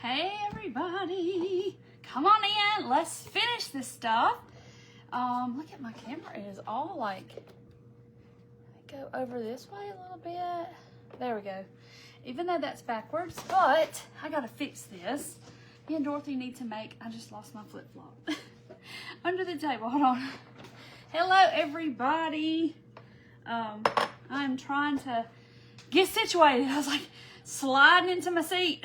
Hey everybody, come on in, let's finish this stuff. Look at my camera, it is all like, go over this way a little bit. There we go. Even though that's backwards, but I gotta fix this. Me and Dorothy need to make, I just lost my flip-flop. Under the table, hold on. Hello everybody. I'm trying to get situated. I was like sliding into my seat.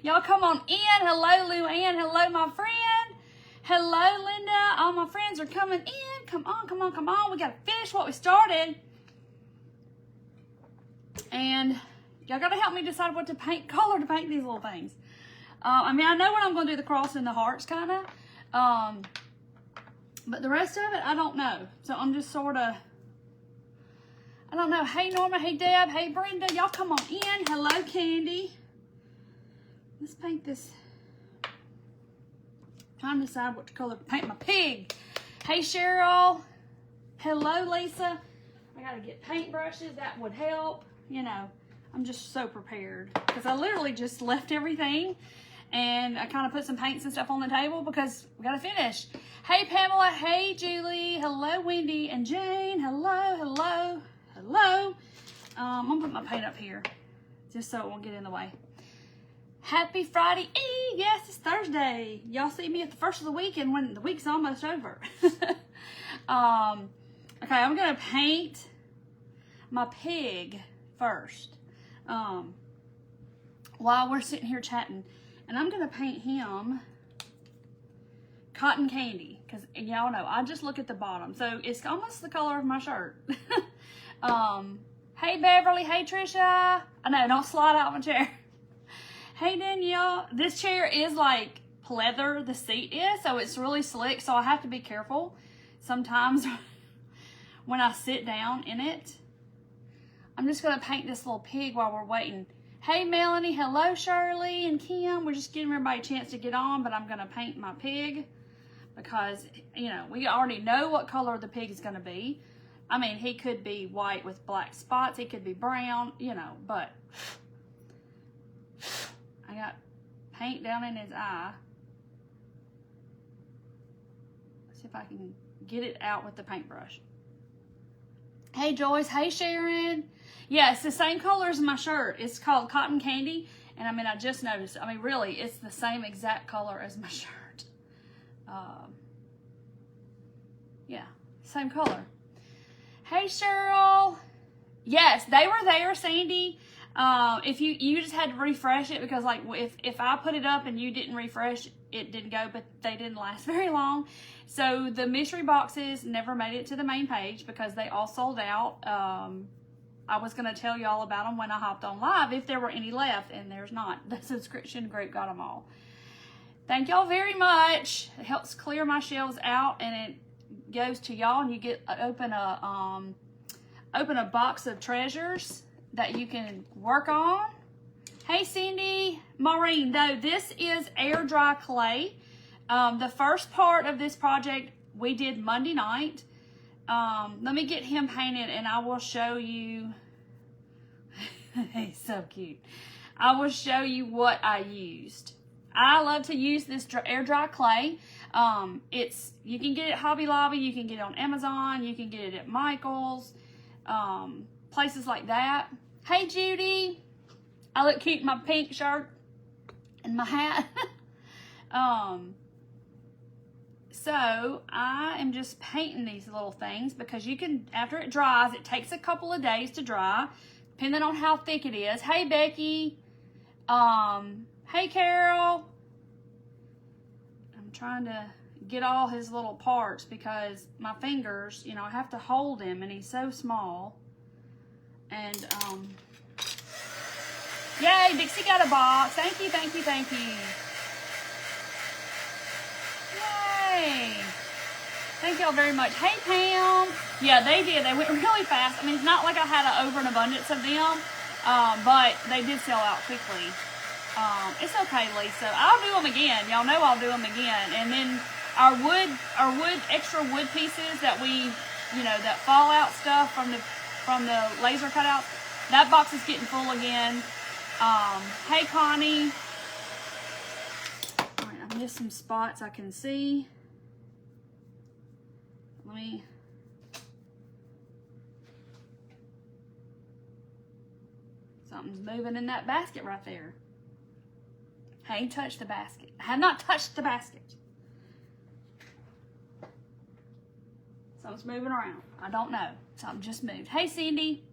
Y'all come on in. Hello Luann, hello my friend. Hello Linda, all my friends are coming in. Come on, come on, come on. We gotta finish what we started. And y'all gotta help me decide what to paint, color to paint these little things. I mean, I know when I'm gonna do the cross and the hearts kinda. But the rest of it, I don't know. So I'm just sort of, I don't know. Hey Norma, hey Deb, hey Brenda, y'all come on in. Hello Candy. Let's paint this. Trying to decide what color to paint my pig. Hey Cheryl. Hello Lisa. I gotta get paintbrushes, that would help. You know, I'm just so prepared because I literally just left everything and I kind of put some paints and stuff on the table because we gotta finish. Hey Pamela, hey Julie, hello Wendy and Jane, hello, hello, hello. I'm gonna put my paint up here just so it won't get in the way. Happy Friday Eve, yes, it's Thursday. Y'all see me at the first of the week and when the week's almost over. Okay, I'm gonna paint my pig first while we're sitting here chatting. And I'm gonna paint him cotton candy because y'all know I just look at the bottom, so it's almost the color of my shirt. Hey Beverly, hey Trisha. I know, don't slide out my chair. Hey Danielle, this chair is like pleather, the seat is, so it's really slick, so I have to be careful sometimes when I sit down in it. I'm just gonna paint this little pig while we're waiting. Hey Melanie, hello Shirley and Kim. We're just giving everybody a chance to get on, but I'm gonna paint my pig because, you know, we already know what color the pig is gonna be. I mean, he could be white with black spots, he could be brown, you know, but I got paint down in his eye. Let's see if I can get it out with the paintbrush. Hey Joyce, hey Sharon. Yeah, it's the same color as my shirt. It's called Cotton Candy. And I mean, I just noticed. I mean, really, it's the same exact color as my shirt. Yeah, same color. Hey, Cheryl. Yes, they were there, Sandy. If you just had to refresh it because, like, if I put it up and you didn't refresh, it didn't go, but they didn't last very long. So the mystery boxes never made it to the main page because they all sold out. I was going to tell y'all about them when I hopped on live if there were any left, and there's not. The subscription group got them all. Thank y'all very much. It helps clear my shelves out, and it goes to y'all, and you get open a box of treasures that you can work on. Hey Cindy, Maureen, though this is air dry clay. The first part of this project we did Monday night. Let me get him painted and I will show you. He's so cute. I will show you what I used. I love to use this air dry clay. You can get it at Hobby Lobby, you can get it on Amazon, you can get it at Michael's, places like that. Hey Judy, I look cute in my pink shirt and my hat. So I am just painting these little things because you can, after it dries, it takes a couple of days to dry, depending on how thick it is. Hey Becky, hey Carol. I'm trying to get all his little parts because my fingers, you know, I have to hold him and he's so small. And yay, Dixie got a box. Thank you, thank you, thank you. Thank y'all very much. Hey Pam. Yeah, they did. They went really fast. I mean, it's not like I had an over an abundance of them, but they did sell out quickly. It's okay, Lisa. I'll do them again. Y'all know I'll do them again. And then our extra wood pieces that we, you know, that fallout stuff from the laser cutouts, that box is getting full again. Hey, Connie. All right, I missed some spots I can see. Let me... Something's moving in that basket right there. I ain't touched the basket. I have not touched the basket. Something's moving around. I don't know. Something just moved. Hey, Cindy.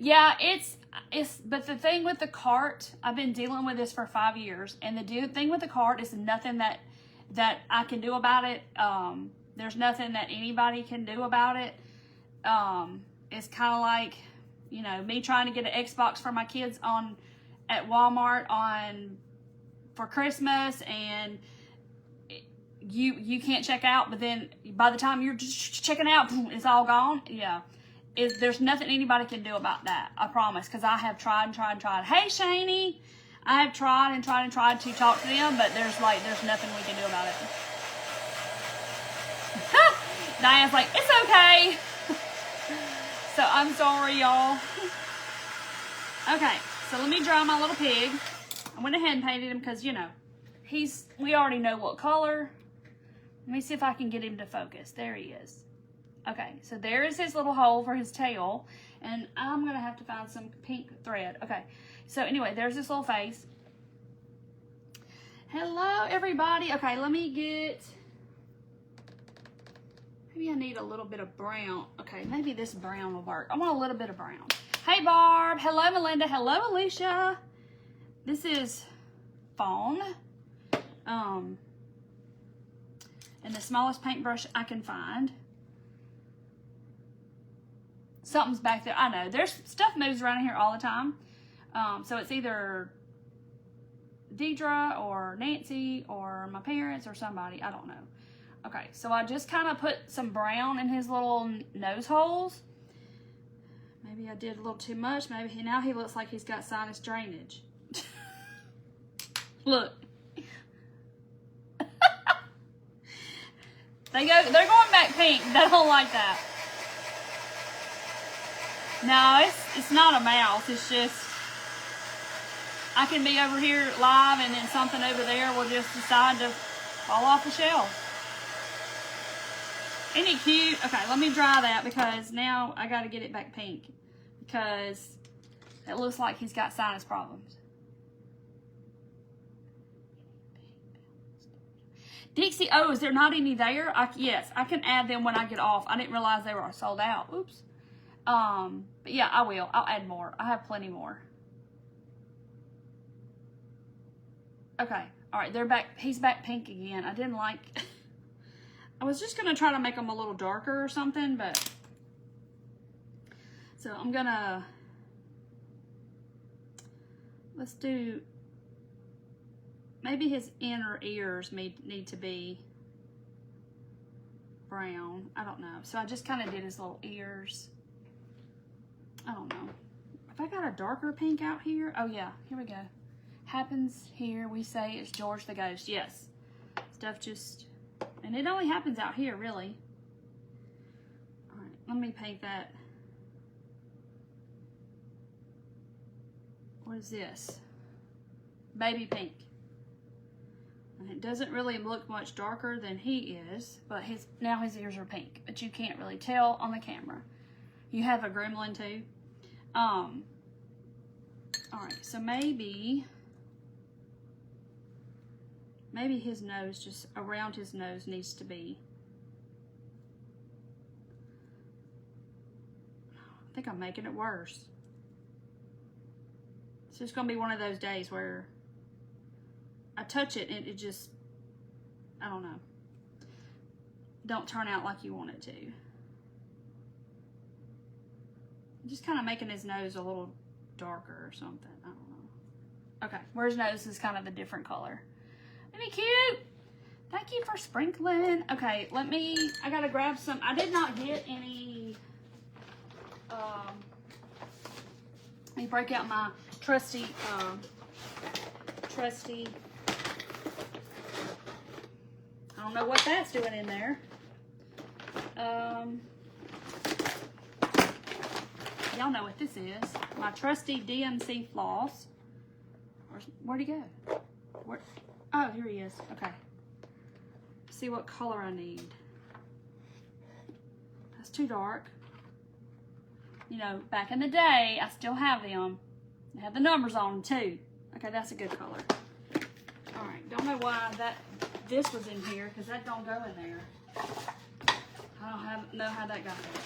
Yeah, it's but the thing with the cart, I've been dealing with this for 5 years, and the thing with the cart is nothing that I can do about it. There's nothing that anybody can do about it. It's kind of like, you know, me trying to get an Xbox for my kids at Walmart for Christmas, and you can't check out, but then by the time you're just checking out, it's all gone. Yeah. There's nothing anybody can do about that, I promise, because I have tried and tried and tried. Hey, Shani, I have tried and tried and tried to talk to them, but there's nothing we can do about it. Diane's like, it's okay. So I'm sorry, y'all. Okay, so let me draw my little pig. I went ahead and painted him because, you know, we already know what color. Let me see if I can get him to focus. There he is. Okay, so there is his little hole for his tail, and I'm going to have to find some pink thread. Okay, so anyway, there's this little face. Hello, everybody. Okay, let me get, maybe I need a little bit of brown. Okay, maybe this brown will work. I want a little bit of brown. Hey, Barb. Hello, Melinda. Hello, Alicia. This is fawn. And the smallest paintbrush I can find. Something's back there. I know. There's stuff moves around here all the time. So it's either Deidre or Nancy or my parents or somebody. I don't know. Okay, so I just kind of put some brown in his little nose holes. Maybe I did a little too much. Maybe now he looks like he's got sinus drainage. Look. They're going back pink. They don't like that. No, it's not a mouse. It's just, I can be over here live and then something over there will just decide to fall off the shelf. Isn't it cute? Okay, let me dry that because now I got to get it back pink because it looks like he's got sinus problems. Dixie, oh, is there not any there? Yes, I can add them when I get off. I didn't realize they were sold out. Oops. But yeah, I will. I'll add more. I have plenty more. Okay. All right, they're back. He's back pink again. I didn't like... I was just going to try to make them a little darker or something, but... So I'm going to... Let's do... Maybe his inner ears need to be brown. I don't know. So I just kind of did his little ears. I don't know. If I got a darker pink out here. Oh, yeah. Here we go. Happens here. We say it's George the Ghost. Yes. Stuff just... And it only happens out here, really. All right. Let me paint that. What is this? Baby pink. And it doesn't really look much darker than he is, but now his ears are pink, but you can't really tell on the camera. You have a gremlin too. All right, so maybe his nose, just around his nose needs to be. I think I'm making it worse. It's just gonna be one of those days where I touch it and it just, I don't know, don't turn out like you want it to. Just kind of making his nose a little darker or something. I don't know. Okay, where his nose is kind of a different color. Isn't he cute? Thank you for sprinkling. Okay, I gotta grab some. I did not get any, let me break out my trusty, I don't know what that's doing in there. Y'all know what this is. My trusty DMC floss. Where'd he go? Where? Oh, here he is. Okay. See what color I need. That's too dark. You know, back in the day, I still have them. They have the numbers on them too. Okay, that's a good color. All right, don't know why this was in here, because that don't go in there. I don't know how that got there.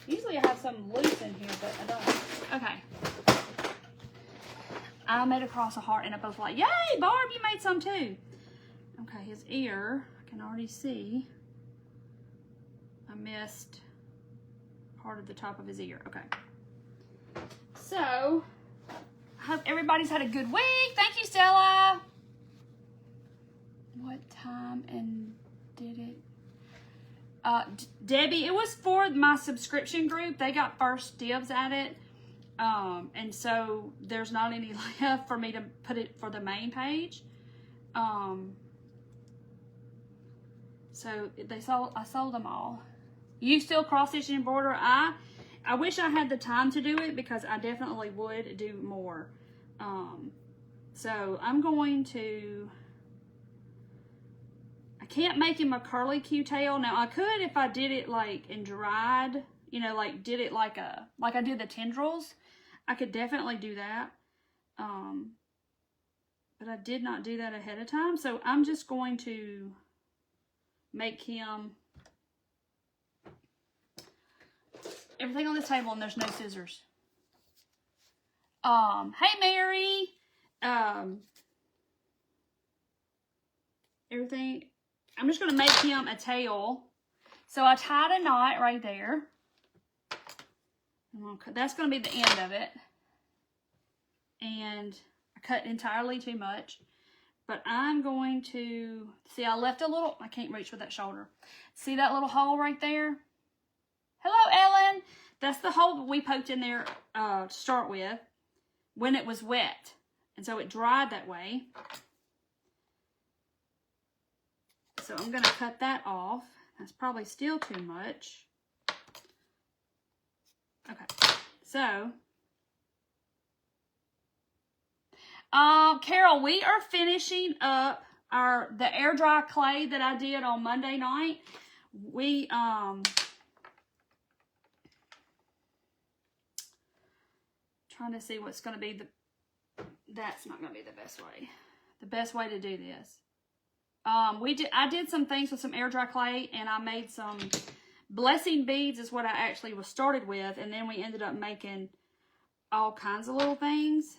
Usually I have something loose in here, but I don't. Okay. I made across a heart, and I both like, yay, Barb, you made some too. Okay, his ear, I can already see. I missed part of the top of his ear. Okay. So, I hope everybody's had a good week. Thank you, Stella. What time and did it? Debbie, it was for my subscription group. They got first dibs at it. And so there's not any left for me to put it for the main page. So I sold them all. You still cross stitch and embroider? I wish I had the time to do it, because I definitely would do more. So I'm going to, I can't make him a curly Q tail. Now I could if I did it like in dried, you know, like did it like I did the tendrils. I could definitely do that. But I did not do that ahead of time. So I'm just going to make him everything on this table, and there's no scissors. Hey Mary. Everything. I'm just gonna make him a tail. So I tied a knot right there. That's gonna be the end of it. And I cut entirely too much. But I'm going to, see, I left a little, I can't reach with that shoulder. See that little hole right there? Hello, Ellen. That's the hole that we poked in there to start with when it was wet. And so it dried that way. So I'm going to cut that off. That's probably still too much. Okay, so Carol, we are finishing up the air dry clay that I did on Monday night. We trying to see what's going to be that's not going to be the best way. The best way to do this. I did some things with some air dry clay, and I made some blessing beads is what I actually was started with, and then we ended up making all kinds of little things.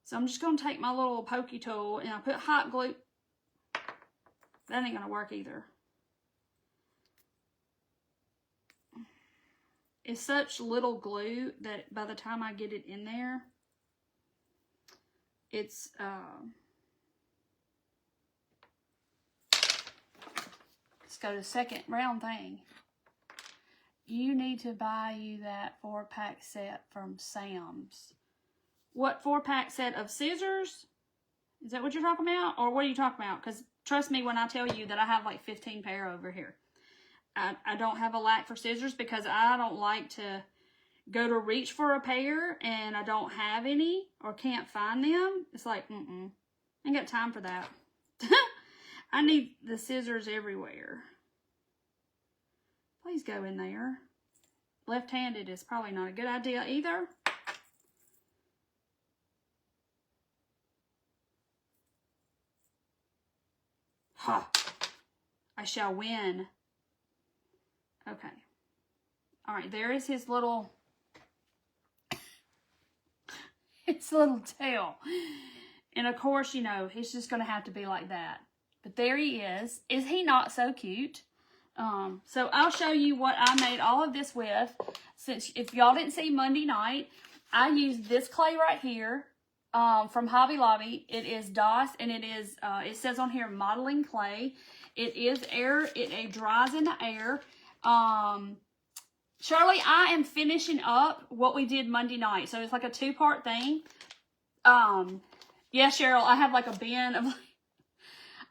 So I'm just going to take my little pokey tool, and I put hot glue. That ain't going to work either. It's such little glue that by the time I get it in there, it's let's go to the second round thing. You need to buy you that 4-pack set from Sam's. What 4-pack set of scissors? Is that what you're talking about? Or what are you talking about? Because trust me when I tell you that I have like 15 pair over here. I don't have a lack for scissors because I don't like to go to reach for a pair and I don't have any or can't find them. It's like, I ain't got time for that. I need the scissors everywhere. Please go in there. Left-handed is probably not a good idea either. Ha! I shall win. Okay. All right, there is his little tail. And of course, you know, he's just going to have to be like that. But there he is. Is he not so cute? So I'll show you what I made all of this with. Since if y'all didn't see Monday night, I used this clay right here from Hobby Lobby. It is DOS, and it is, it says on here, modeling clay. It is air. It dries in the air. Shirley, I am finishing up what we did Monday night. So it's like a 2-part thing. Yeah, Cheryl, I have like a bin of,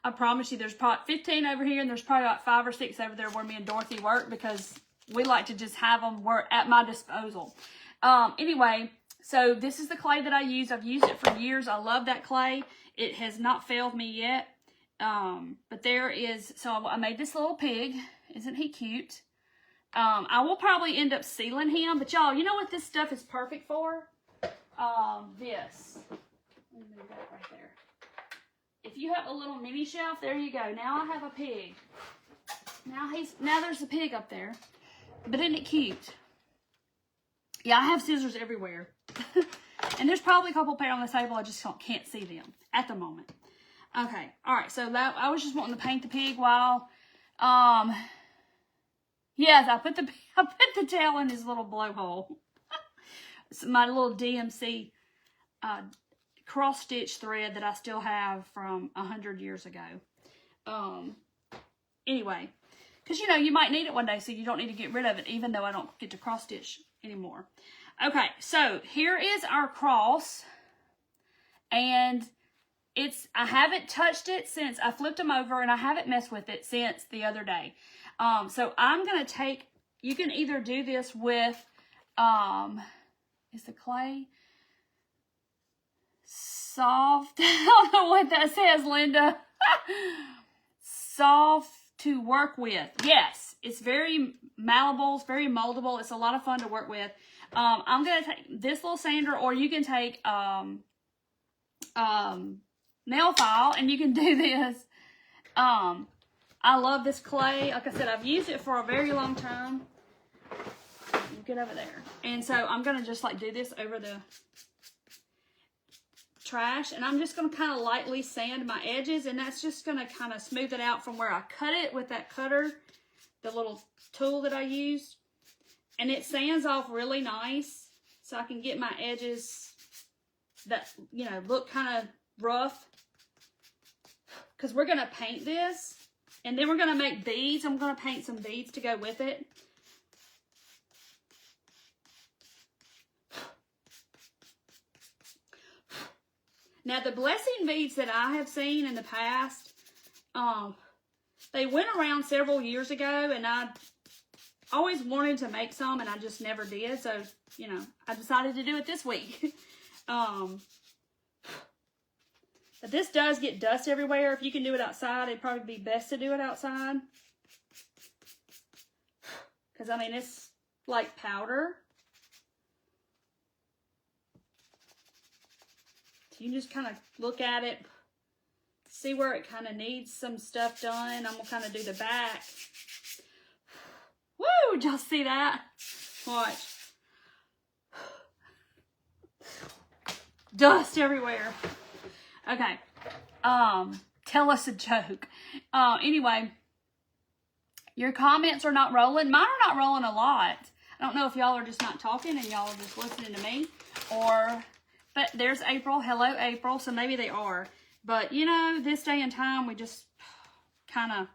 I promise you, there's probably 15 over here, and there's probably about 5 or 6 over there where me and Dorothy work, because we like to just have them at my disposal. Anyway, so this is the clay that I use. I've used it for years. I love that clay. It has not failed me yet. But there is, so I made this little pig. Isn't he cute? I will probably end up sealing him, but y'all, you know what this stuff is perfect for? This. Let me move that right there. If you have a little mini shelf, there you go. Now I have a pig. Now there's a pig up there. But isn't it cute? Yeah, I have scissors everywhere. And there's probably a couple pair on the table. I just can't see them at the moment. Okay. All right. So that I was just wanting to paint the pig while, yes, I put the tail in his little blowhole. It's my little DMC cross stitch thread that I still have from 100 years ago. Anyway, because you know you might need it one day, so you don't need to get rid of it, even though I don't get to cross stitch anymore. Okay, so here is our cross, and I haven't touched it since I flipped them over, and I haven't messed with it since the other day. So I'm gonna take. You can either do this with, is the clay soft? I don't know what that says, Linda. Soft to work with. Yes, it's very malleable. It's very moldable. It's a lot of fun to work with. I'm gonna take this little sander, or you can take nail file, and you can do this. I love this clay. Like I said, I've used it for a very long time. Get over there. And so I'm gonna just like do this over the trash, and I'm just going to kind of lightly sand my edges, and that's just going to kind of smooth it out from where I cut it with that cutter, the little tool that I used, and it sands off really nice, so I can get my edges that, you know, look kind of rough, because we're going to paint this, and then we're going to make beads. I'm going to paint some beads to go with it. Now, the blessing beads that I have seen in the past, they went around several years ago, and I always wanted to make some, and I just never did. So, you know, I decided to do it this week. But this does get dust everywhere. If you can do it outside, it'd probably be best to do it outside. Because, I mean, it's like powder. You just kind of look at it, see where it kind of needs some stuff done. I'm going to kind of do the back. Woo! Did y'all see that? Watch. Dust everywhere. Okay. Tell us a joke. Anyway, your comments are not rolling. Mine are not rolling a lot. I don't know if y'all are just not talking and y'all are just listening to me, or... But there's April. Hello, April. So maybe they are. But, you know, this day and time, we just kind of,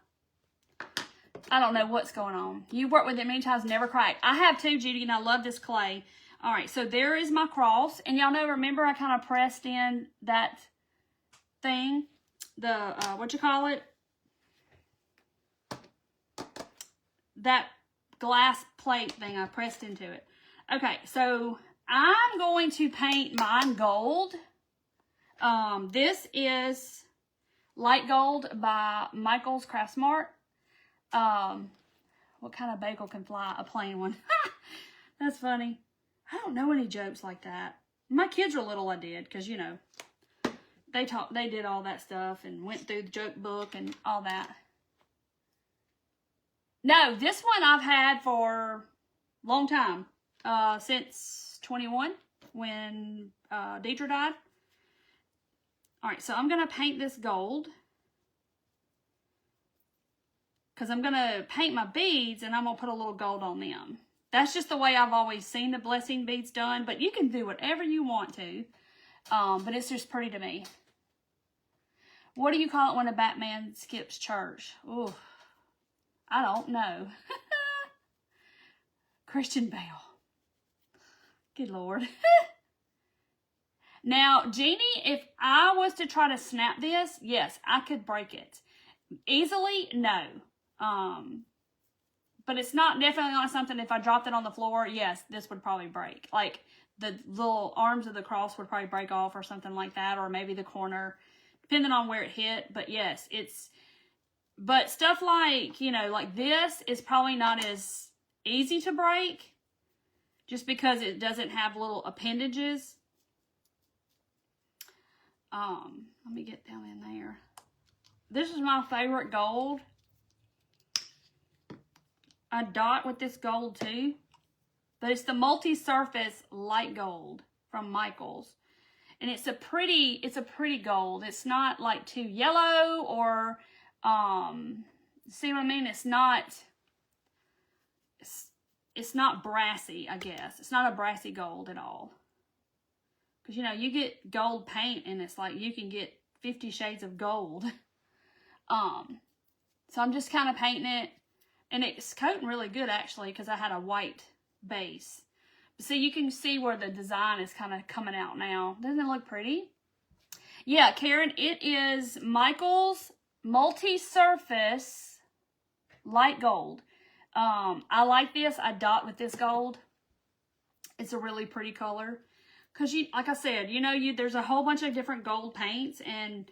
I don't know what's going on. You worked with it many times, never cracked. I have too, Judy, and I love this clay. All right, so there is my cross. And y'all know, remember I kind of pressed in that thing? The, what you call it? That glass plate thing, I pressed into it. Okay, so... I'm going to paint mine gold. This is Light Gold by Michael's Craftsmart. What kind of bagel can fly? A plain one. That's funny. I don't know any jokes like that. My kids are little, I did, because, you know, they did all that stuff and went through the joke book and all that. No, this one I've had for a long time. Since 21, when Deidre died. All right, so I'm going to paint this gold, because I'm going to paint my beads, and I'm going to put a little gold on them. That's just the way I've always seen the blessing beads done, but you can do whatever you want to, but it's just pretty to me. What do you call it when a Batman skips church? Ooh, I don't know. Christian Bale. Good Lord. Now, Jeannie, if I was to try to snap this, yes, I could break it. Easily, no. but it's not definitely not something, if I dropped it on the floor, yes, this would probably break. Like, the little arms of the cross would probably break off or something like that, or maybe the corner, depending on where it hit. But yes, but stuff like, you know, like this is probably not as easy to break just because it doesn't have little appendages. Let me get down in there. This is my favorite gold. I dot with this gold too, but it's the multi-surface light gold from Michaels. And it's a pretty gold. It's not like too yellow or, see what I mean? It's not brassy, I guess. It's not a brassy gold at all. Because, you know, you get gold paint and it's like you can get 50 shades of gold. So I'm just kind of painting it. And it's coating really good, actually, because I had a white base. But see, you can see where the design is kind of coming out now. Doesn't it look pretty? Yeah, Karen, it is Michaels Multi-Surface Light Gold. I like this. I dot with this gold. It's a really pretty color. Because, like I said, you know, there's a whole bunch of different gold paints. And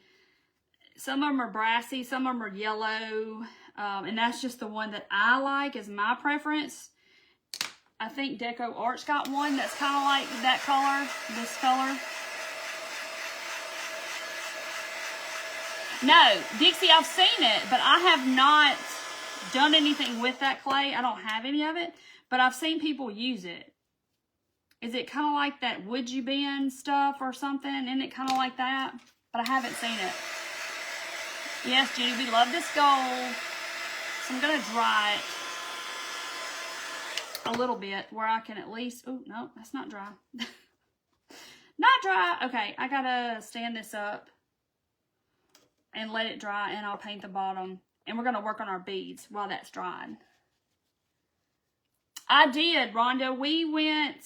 some of them are brassy. Some of them are yellow. And that's just the one that I like, is my preference. I think Deco Art's got one that's kind of like that color, this color. No, Dixie, I've seen it, but I have not done anything with that clay. I don't have any of it, but I've seen people use it. Is it kind of like that Would You Bend stuff or something? Isn't it kind of like that? But I haven't seen it. Yes, Judy, we love this gold. So I'm going to dry it a little bit where I can at least, oh, no, that's not dry. Not dry. Okay, I got to stand this up and let it dry, and I'll paint the bottom. And we're going to work on our beads while that's drying. I did, Rhonda. We went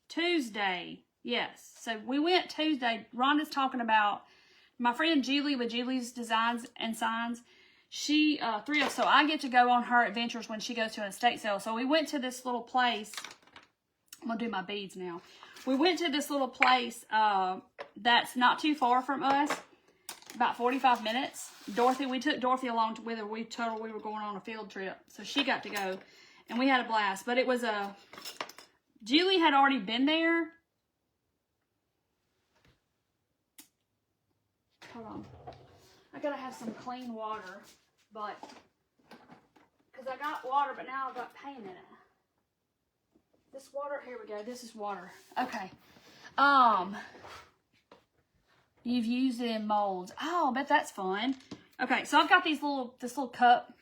Tuesday. Yes, so we went Tuesday. Rhonda's talking about my friend Julie with Julie's Designs and Signs. She, so I get to go on her adventures when she goes to an estate sale. So we went to this little place. I'm going to do my beads now. We went to this little place that's not too far from us. About 45 minutes. We took Dorothy along with her. We told her we were going on a field trip. So she got to go. And we had a blast. But it was Julie had already been there. Hold on. I gotta have some clean water, because I got water, but now I've got paint in it. This water, here we go. This is water. Okay. You've used it in molds. Oh, I bet that's fun. Okay, so I've got this little cup.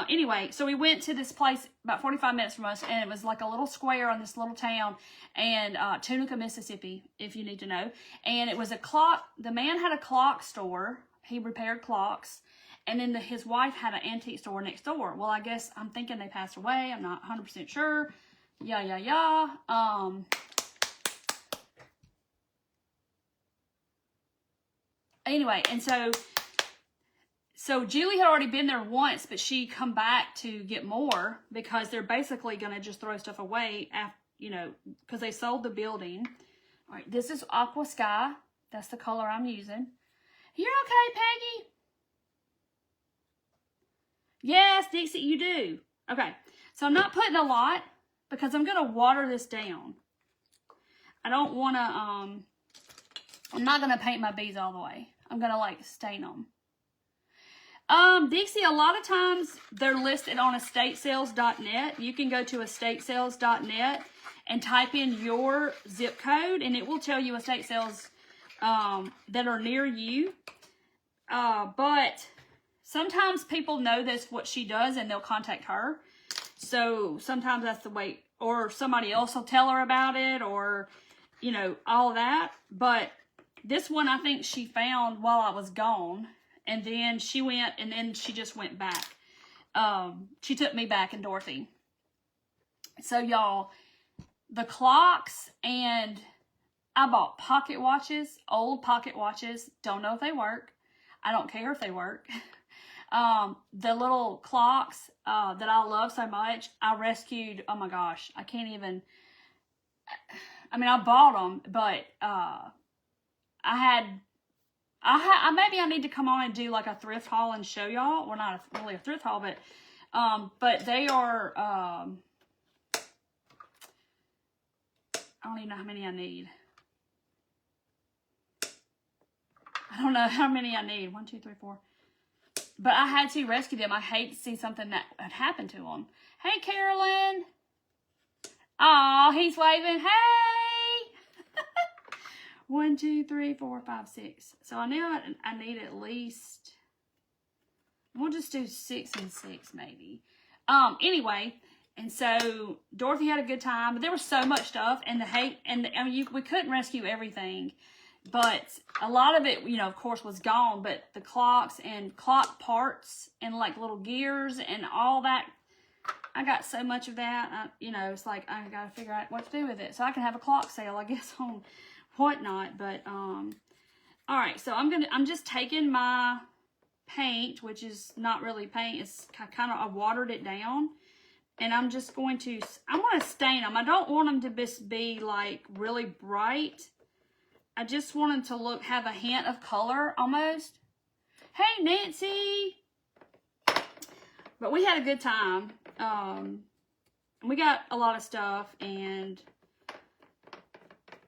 Anyway, so we went to this place about 45 minutes from us, and it was like a little square on this little town, and Tunica, Mississippi, if you need to know. And it was a clock. The man had a clock store. He repaired clocks. And then his wife had an antique store next door. Well, I guess I'm thinking they passed away. I'm not 100% sure. Anyway, and so Julie had already been there once, but she come back to get more because they're basically going to just throw stuff away after, you know, because they sold the building. All right, this is Aqua Sky. That's the color I'm using. You're okay, Peggy? Yes, Dixie, you do. Okay, so I'm not putting a lot because I'm going to water this down. I don't want to, I'm not going to paint my beads all the way. I'm going to, like, stain them. Dixie, a lot of times they're listed on estatesales.net. You can go to estatesales.net and type in your zip code, and it will tell you estate sales that are near you. But sometimes people know that's what she does, and they'll contact her. So sometimes that's the way, or somebody else will tell her about it, or, you know, all that. But this one I think she found while I was gone. And then she went, and then she just went back. She took me back and Dorothy. So, y'all, the clocks, and I bought pocket watches, old pocket watches. Don't know if they work. I don't care if they work. The little clocks that I love so much, I rescued. Oh my gosh, I can't even. I mean, I bought them, but maybe I need to come on and do like a thrift haul and show y'all. Well, not really a thrift haul, but they are. I don't even know how many I need. I don't know how many I need. 1, 2, 3, 4. But I had to rescue them. I hate to see something that had happened to them. Hey, Carolyn. Aw, he's waving. Hey. 1, 2, 3, 4, 5, 6. So I knew I need at least. We'll just do 6 and 6 maybe. Anyway, and so Dorothy had a good time, but there was so much stuff, and we couldn't rescue everything. But a lot of it, you know, of course, was gone. But the clocks and clock parts and like little gears and all that, I got so much of that. You know, it's like I got to figure out what to do with it so I can have a clock sale, I guess, on whatnot. But all right, so I'm just taking my paint, which is not really paint. It's kind of, I watered it down, and I'm just going to. I want to stain them. I don't want them to just be like really bright. I just want them to have a hint of color almost. Hey, Nancy. But we had a good time. We got a lot of stuff and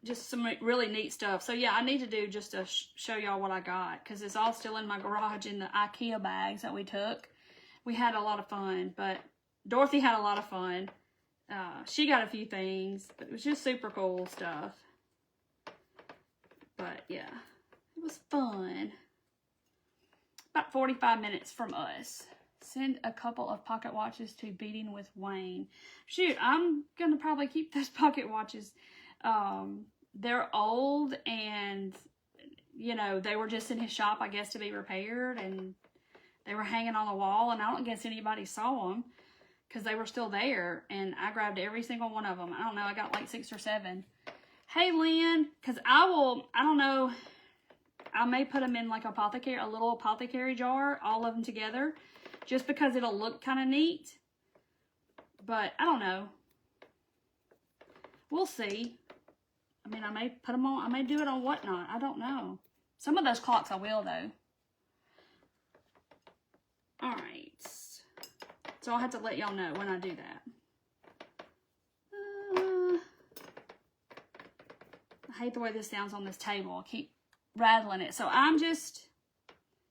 just some really neat stuff. So yeah, I need to do just to show y'all what I got, because it's all still in my garage in the IKEA bags that we took. We had a lot of fun, but Dorothy had a lot of fun. She got a few things, but it was just super cool stuff. But yeah, it was fun. About 45 minutes from us. Send a couple of pocket watches to Beading with Wayne. Shoot, I'm going to probably keep those pocket watches. They're old, and, you know, they were just in his shop, I guess, to be repaired. And they were hanging on the wall, and I don't guess anybody saw them because they were still there. And I grabbed every single one of them. I don't know, I got like 6 or 7. Hey, Lynn, because I don't know, I may put them in like a little apothecary jar, all of them together, just because it'll look kind of neat. But I don't know. We'll see. I mean, I may put them on, I may do it on whatnot. I don't know. Some of those clocks I will, though. All right. So I'll have to let y'all know when I do that. I hate the way this sounds on this table. I keep rattling it. So I'm just,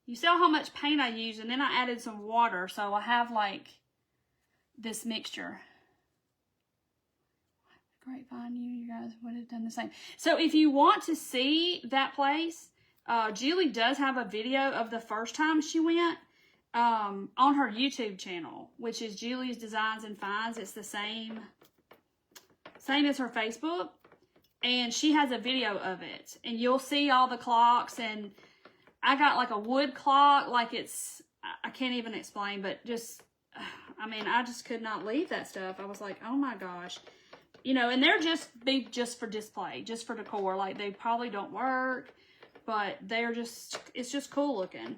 you saw how much paint I used, and then I added some water. So I have like this mixture. Grapevine, you guys would have done the same. So if you want to see that place, Julie does have a video of the first time she went on her YouTube channel, which is Julie's Designs and Finds. It's the same as her Facebook. And she has a video of it. And you'll see all the clocks. And I got like a wood clock. Like it's, I can't even explain. But just, I mean, I just could not leave that stuff. I was like, oh my gosh. You know, and they're just for display. Just for decor. Like they probably don't work. But they're just, it's just cool looking.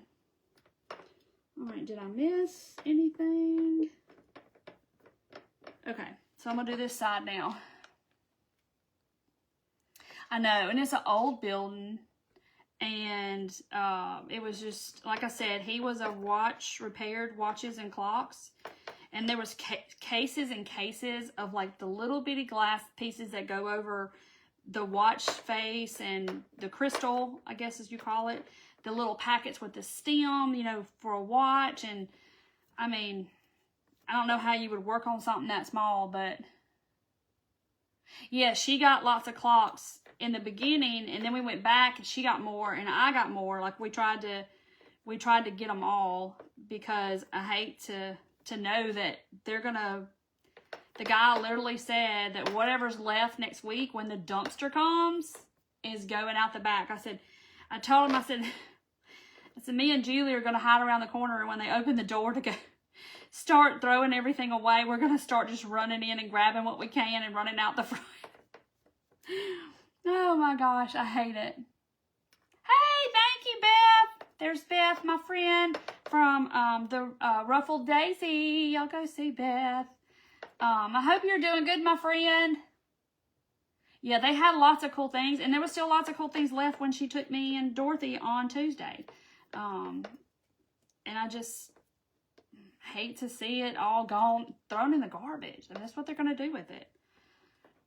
All right, did I miss anything? Okay, so I'm going to do this side now. I know, and it's an old building, and it was just, like I said, he was a repaired watches and clocks, and there was cases and cases of like the little bitty glass pieces that go over the watch face and the crystal, I guess as you call it, the little packets with the stem, you know, for a watch. And I mean, I don't know how you would work on something that small, but yeah, she got lots of clocks in the beginning, and then we went back and she got more and I got more. Like we tried to get them all, because I hate to know that they're gonna, the guy literally said that whatever's left next week when the dumpster comes is going out the back. I told him, I said, me and Julie are going to hide around the corner, and when they open the door to go start throwing everything away, we're going to start just running in and grabbing what we can and running out the front. Oh my gosh, I hate it. Hey, thank you, Beth. There's Beth, my friend. from the Ruffled Daisy. Y'all go see Beth. I hope you're doing good, my friend. Yeah, they had lots of cool things, and there was still lots of cool things left when she took me and Dorothy on Tuesday. And I just hate to see it all gone, thrown in the garbage. And that's what they're going to do with it.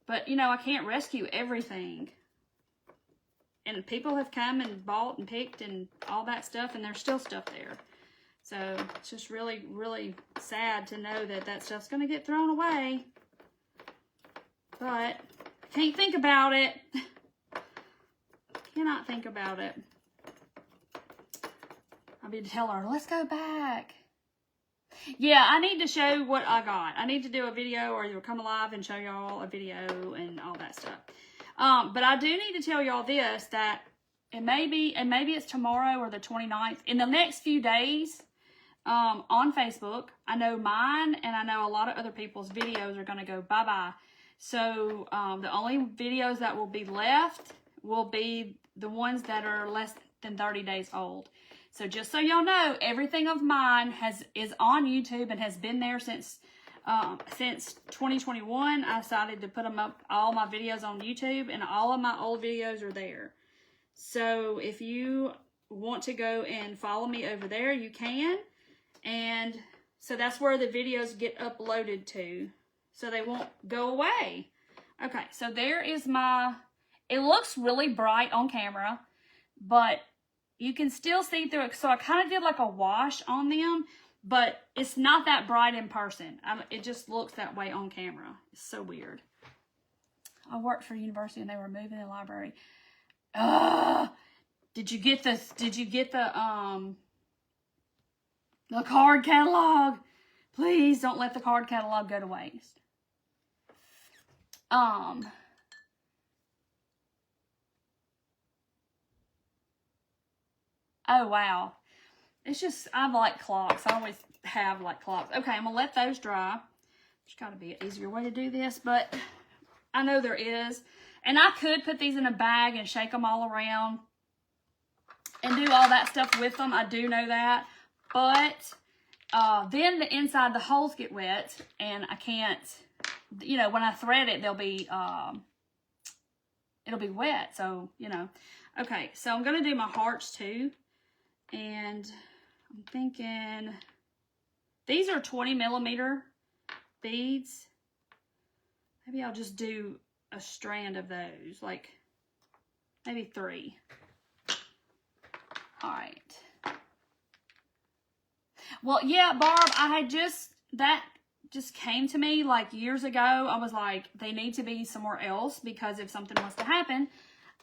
But, you know, I can't rescue everything. And people have come and bought and picked and all that stuff, and there's still stuff there. So it's just really, really sad to know that that stuff's going to get thrown away. But I can't think about it. Cannot think about it. I'll be to tell her, let's go back. Yeah, I need to show what I got. I need to do a video or either come live and show y'all a video and all that stuff. But I do need to tell y'all this, that it may be, and maybe it's tomorrow or the 29th. In the next few days, on Facebook, I know mine and I know a lot of other people's videos are going to go bye-bye. So the only videos that will be left will be the ones that are less than 30 days old. So just so y'all know, everything of mine is on YouTube and has been there since 2021. I decided to put them up, all my videos on YouTube, and all of my old videos are there. So if you want to go and follow me over there, you can. And so that's where the videos get uploaded to, so they won't go away. Okay, so there is my, it looks really bright on camera, but you can still see through it. So I kind of did like a wash on them, but it's not that bright in person. It just looks that way on camera. It's so weird. I worked for a university and they were moving the library. Did you get the card catalog? Please don't let the card catalog go to waste. Oh, wow. It's just, I like clocks. I always have like clocks. Okay, I'm going to let those dry. There's got to be an easier way to do this, but I know there is. And I could put these in a bag and shake them all around and do all that stuff with them. I do know that. But then the inside, the holes get wet, and I can't, you know, when I thread it, it'll be wet. So, you know. Okay, so I'm going to do my hearts too. And I'm thinking, these are 20 millimeter beads. Maybe I'll just do a strand of those, like maybe 3. All right. Well, yeah, Barb, that just came to me like years ago. I was like, they need to be somewhere else, because if something was to happen,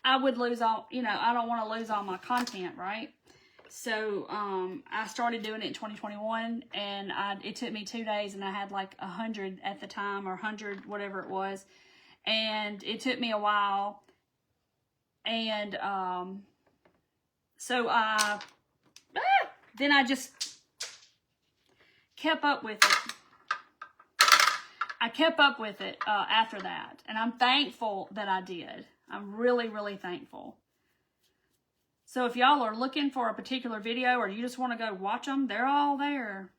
I would lose all, you know, I don't want to lose all my content, right? So, I started doing it in 2021, and it took me 2 days, and I had like 100 at the time, or 100, whatever it was. And it took me a while. And, so then I just kept up with it. I kept up with it, after that. And I'm thankful that I did. I'm really, really thankful. So if y'all are looking for a particular video, or you just want to go watch them, they're all there.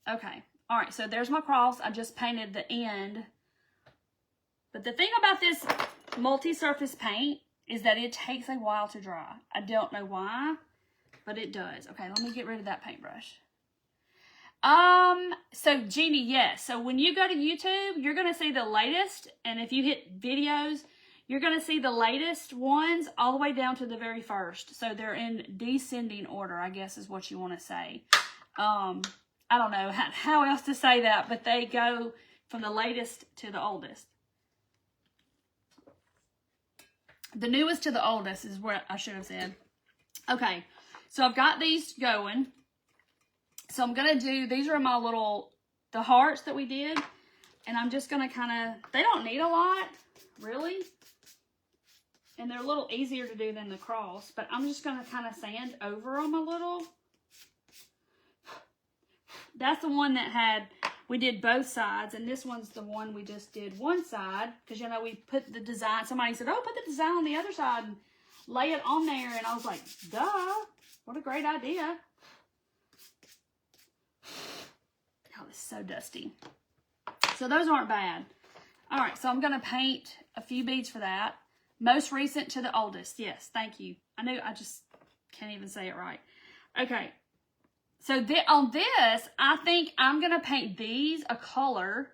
Okay. All right. So there's my cross. I just painted the end. But the thing about this multi-surface paint is that it takes a while to dry. I don't know why, but it does. Okay. Let me get rid of that paintbrush. So Jeannie, yes. So when you go to YouTube, you're going to see the latest. And if you hit videos, you're going to see the latest ones all the way down to the very first. So they're in descending order, I guess is what you want to say. I don't know how else to say that, but they go from the latest to the oldest. The newest to the oldest is what I should have said. Okay, so I've got these going. So I'm going to do, these are my the hearts that we did. And I'm just going to kind of, they don't need a lot, really. And they're a little easier to do than the cross. But I'm just going to kind of sand over them a little. That's the one that we did both sides. And this one's the one we just did one side. Because, you know, we put the design, somebody said, oh, put the design on the other side and lay it on there. And I was like, duh, what a great idea. God, it's so dusty. So those aren't bad. All right, so I'm going to paint a few beads for that. Most recent to the oldest. Yes, thank you. I just can't even say it right. Okay. So on this, I think I'm going to paint these a color,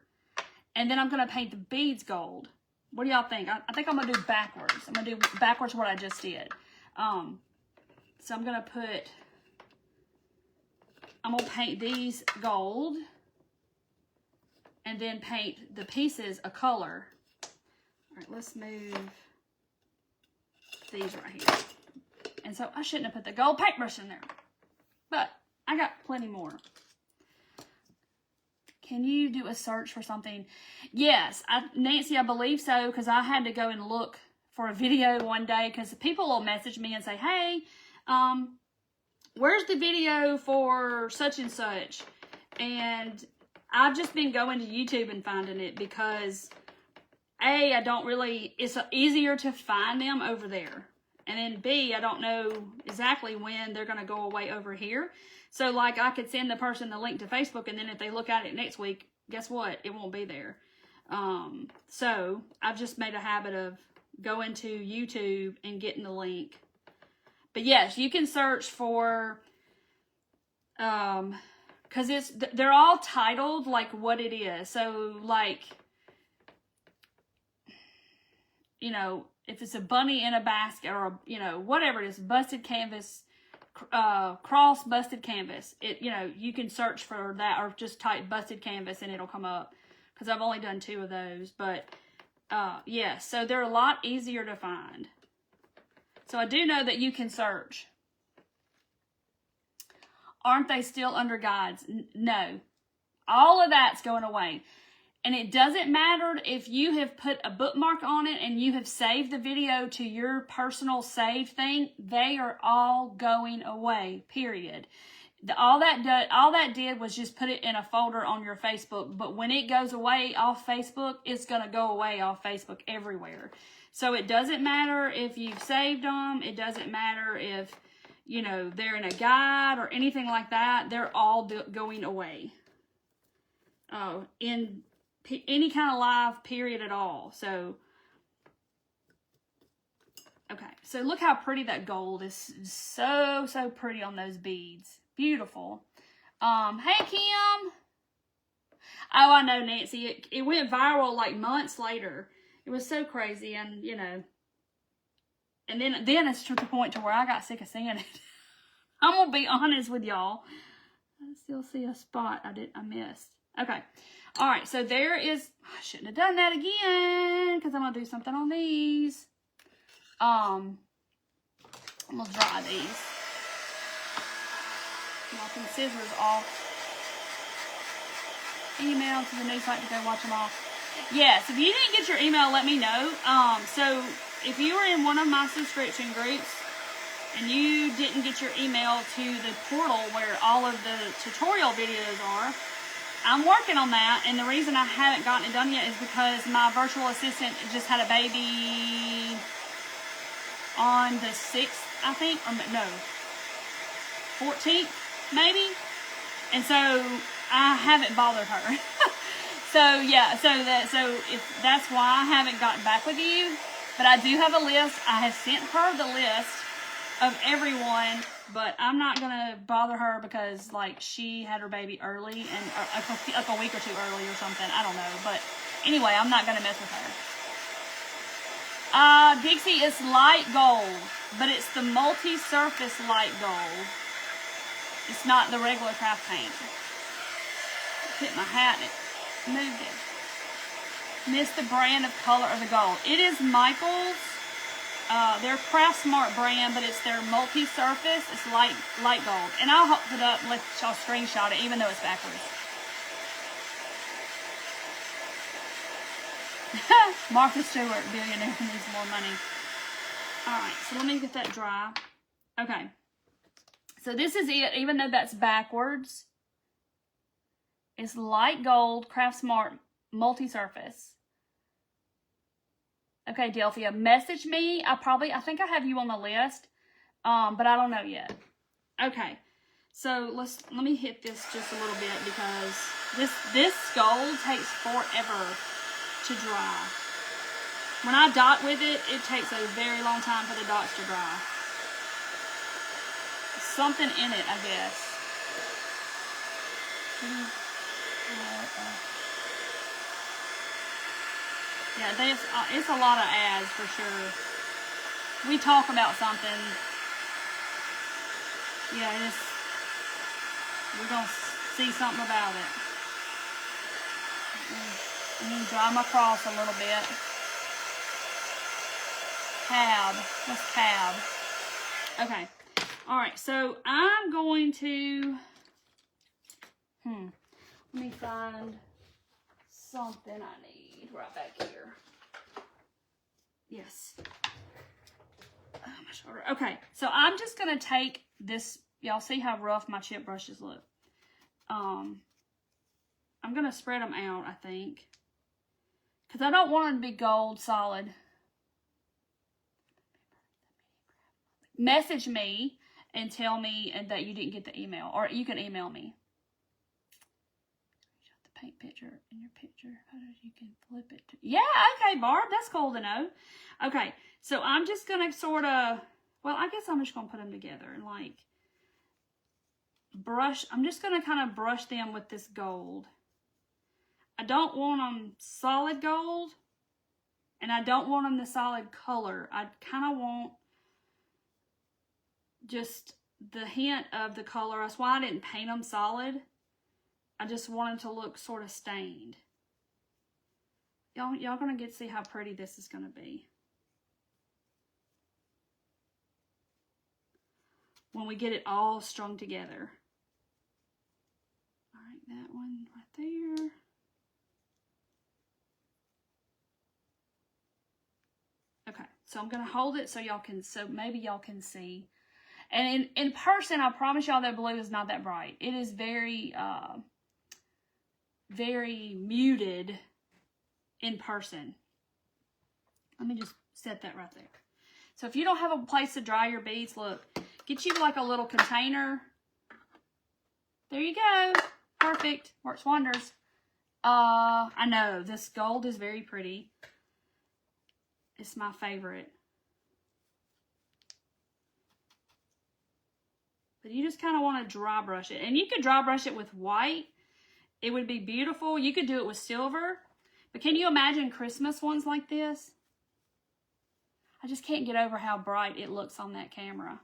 and then I'm going to paint the beads gold. What do y'all think? I think I'm going to do backwards. I'm going to do backwards what I just did. So I'm going to paint these gold, and then paint the pieces a color. All right, let's move these right here. And so I shouldn't have put the gold paintbrush in there, but I got plenty more. Can you do a search for something? Yes, Nancy, I believe so, because I had to go and look for a video one day, because people will message me and say, hey, where's the video for such and such? And I've just been going to YouTube and finding it, because A, it's easier to find them over there. And then B, I don't know exactly when they're going to go away over here. So, like, I could send the person the link to Facebook, and then if they look at it next week, guess what? It won't be there. So, I've just made a habit of going to YouTube and getting the link. But, yes, you can search for, because they're all titled, like, what it is. So, like, you know, if it's a bunny in a basket, or, whatever it is, busted canvas, cross busted canvas, you can search for that, or just type busted canvas and it'll come up, because I've only done 2 of those. But yeah, so they're a lot easier to find. So I do know that you can search. Aren't they still under guides? No, all of that's going away. And it doesn't matter if you have put a bookmark on it and you have saved the video to your personal save thing. They are all going away, period. All that did was just put it in a folder on your Facebook. But when it goes away off Facebook, it's going to go away off Facebook everywhere. So it doesn't matter if you've saved them. It doesn't matter if, they're in a guide or anything like that. They're all going away. In any kind of live period at all. So, okay. So look how pretty that gold is. So pretty on those beads. Beautiful. Hey, Kim. Oh, I know, Nancy. It went viral like months later. It was so crazy, and, and then it's to the point to where I got sick of seeing it. I'm going to be honest with y'all. I still see a spot I missed. Okay. All right. So there is, I shouldn't have done that again, because I'm going to do something on these. I'm going to dry these. Knocking the scissors off. Email to the new site to go watch them all. Yes, if you didn't get your email, let me know. So if you were in one of my subscription groups and you didn't get your email to the portal where all of the tutorial videos are, I'm working on that, and the reason I haven't gotten it done yet is because my virtual assistant just had a baby on the 6th, I think, or no, 14th, maybe, and so I haven't bothered her. So yeah, so if that's why I haven't gotten back with you, but I do have a list. I have sent her the list of everyone. But I'm not going to bother her because, like, she had her baby early, and like a week or 2 early or something. I don't know. But anyway, I'm not going to mess with her. Dixie is light gold, but it's the multi-surface light gold. It's not the regular craft paint. Hit my hat and it moved it. Missed the brand of color of the gold. It is Michael's. They're Craft Smart brand, but it's their multi-surface. It's light gold. And I'll hold it up and let y'all screenshot it, even though it's backwards. Martha Stewart, billionaire, needs more money. Alright, so let me get that dry. Okay. So this is it, even though that's backwards. It's light gold, Craft Smart, multi-surface. Okay, Delphia, message me. I think I have you on the list, but I don't know yet. Okay, So let me hit this just a little bit because this gold takes forever to dry. When I dot with it, it takes a very long time for the dots to dry. Something in it, I guess. Yeah, it's a lot of ads for sure. We talk about something. Yeah, we're going to see something about it. I'm going to draw them across a little bit. Tab. Let's tab. Okay. All right, so I'm going to, let me find something I need right back here. Yes. Oh, my shoulder. Okay, so I'm just going to take this. Y'all see how rough my chip brushes look. I'm going to spread them out, I think, because I don't want them to be gold solid. Message me and tell me that you didn't get the email, or you can email me. The paint picture in your picture. How did you can flip it? Yeah, okay, Barb, that's cool to know. Okay, so I'm just gonna sort of, well, I guess I'm just gonna put them together and like brush. I'm just gonna kind of brush them with this gold. I don't want them solid gold, and I don't want them the solid color. I kind of want just the hint of the color. That's why I didn't paint them solid. I just wanted to look sort of stained. Y'all gonna get to see how pretty this is gonna be when we get it all strung together. All right, that one right there. Okay, so I'm gonna hold it so y'all can, so maybe y'all can see. And in person, I promise y'all that blue is not that bright. It is very, very muted in person. Let me just set that right there. So if you don't have a place to dry your beads, look, get you like a little container. There you go. Perfect. Works wonders. I know this gold is very pretty. It's my favorite. But you just kind of want to dry brush it. And you could dry brush it with white. It would be beautiful. You could do it with silver. But can you imagine Christmas ones like this? I just can't get over how bright it looks on that camera.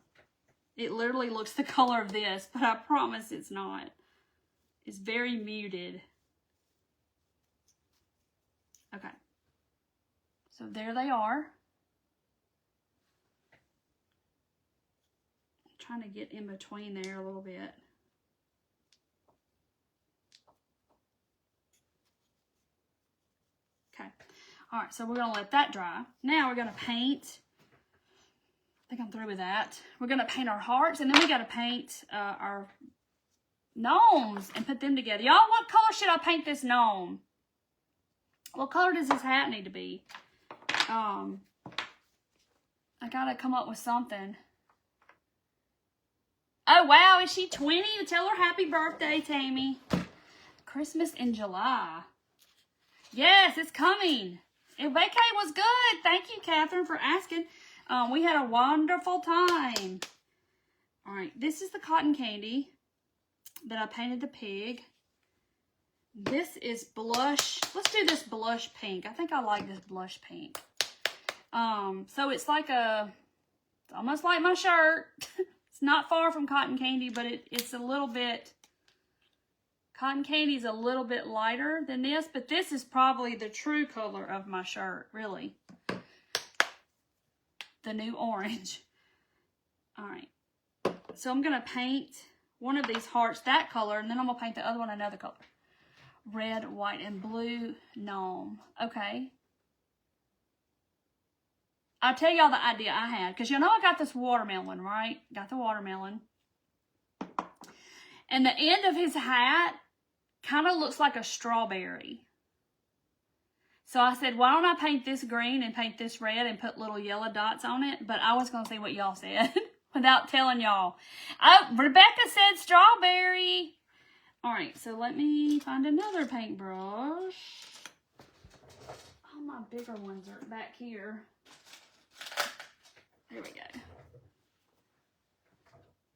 It literally looks the color of this, but I promise it's not. It's very muted. Okay. So there they are. Trying to get in between there a little bit. Okay. All right, so we're going to let that dry. Now we're going to paint. I think I'm through with that. We're going to paint our hearts, and then we got to paint our gnomes and put them together. Y'all, what color should I paint this gnome? What color does this hat need to be? I got to come up with something. Oh, wow. Is she 20? Tell her happy birthday, Tammy. Christmas in July. Yes, it's coming. Vacay was good. Thank you, Catherine, for asking. We had a wonderful time. All right. This is the cotton candy that I painted the pig. This is blush. Let's do this blush pink. I think I like this blush pink. So it's like it's almost like my shirt. It's not far from cotton candy, but it's a little bit, cotton candy is a little bit lighter than this, but this is probably the true color of my shirt, really. The new orange. All right. So I'm going to paint one of these hearts that color, and then I'm going to paint the other one another color. Red, white, and blue gnome. Okay. I'll tell y'all the idea I had, because you know I got this watermelon, right? Got the watermelon. And the end of his hat kind of looks like a strawberry. So I said, why don't I paint this green and paint this red and put little yellow dots on it? But I was going to see what y'all said. without telling y'all. Rebecca said strawberry. All right, so let me find another paintbrush. All my bigger ones are back here. Here we go.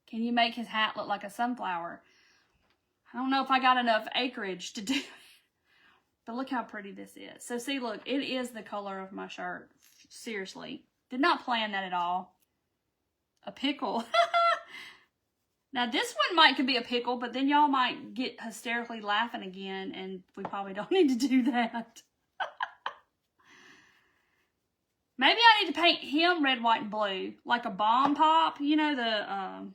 Can you make his hat look like a sunflower? I don't know if I got enough acreage to do it. But look how pretty this is. So see, look, it is the color of my shirt. Seriously. Did not plan that at all. A pickle. Now this one could be a pickle, but then y'all might get hysterically laughing again, and we probably don't need to do that. Maybe I need to paint him red, white, and blue. Like a bomb pop. You know, the...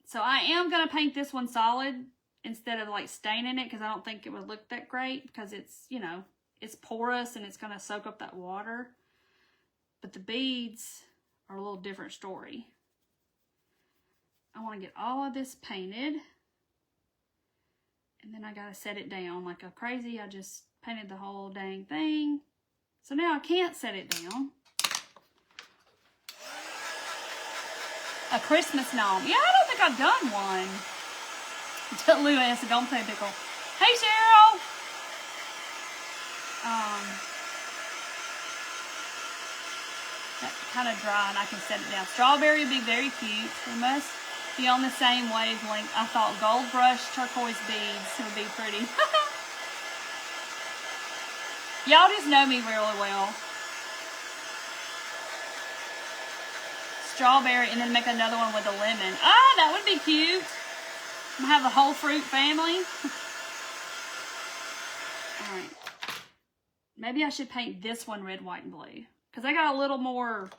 So I am going to paint this one solid instead of like staining it, because I don't think it would look that great, because it's, you know, it's porous and it's going to soak up that water. But the beads are a little different story. I want to get all of this painted. And then I got to set it down like a crazy. I just painted the whole dang thing. So now I can't set it down. A Christmas gnome. Yeah, I don't think I've done one. Until Lou asked, don't play pickle. Hey, Cheryl. That's kind of dry and I can set it down. Strawberry would be very cute. They must be on the same wavelength. I thought gold brush turquoise beads would be pretty. Y'all just know me really well. Strawberry and then make another one with a lemon. Ah, that would be cute. I'm gonna have a whole fruit family. All right. Maybe I should paint this one red, white, and blue, because I got a little more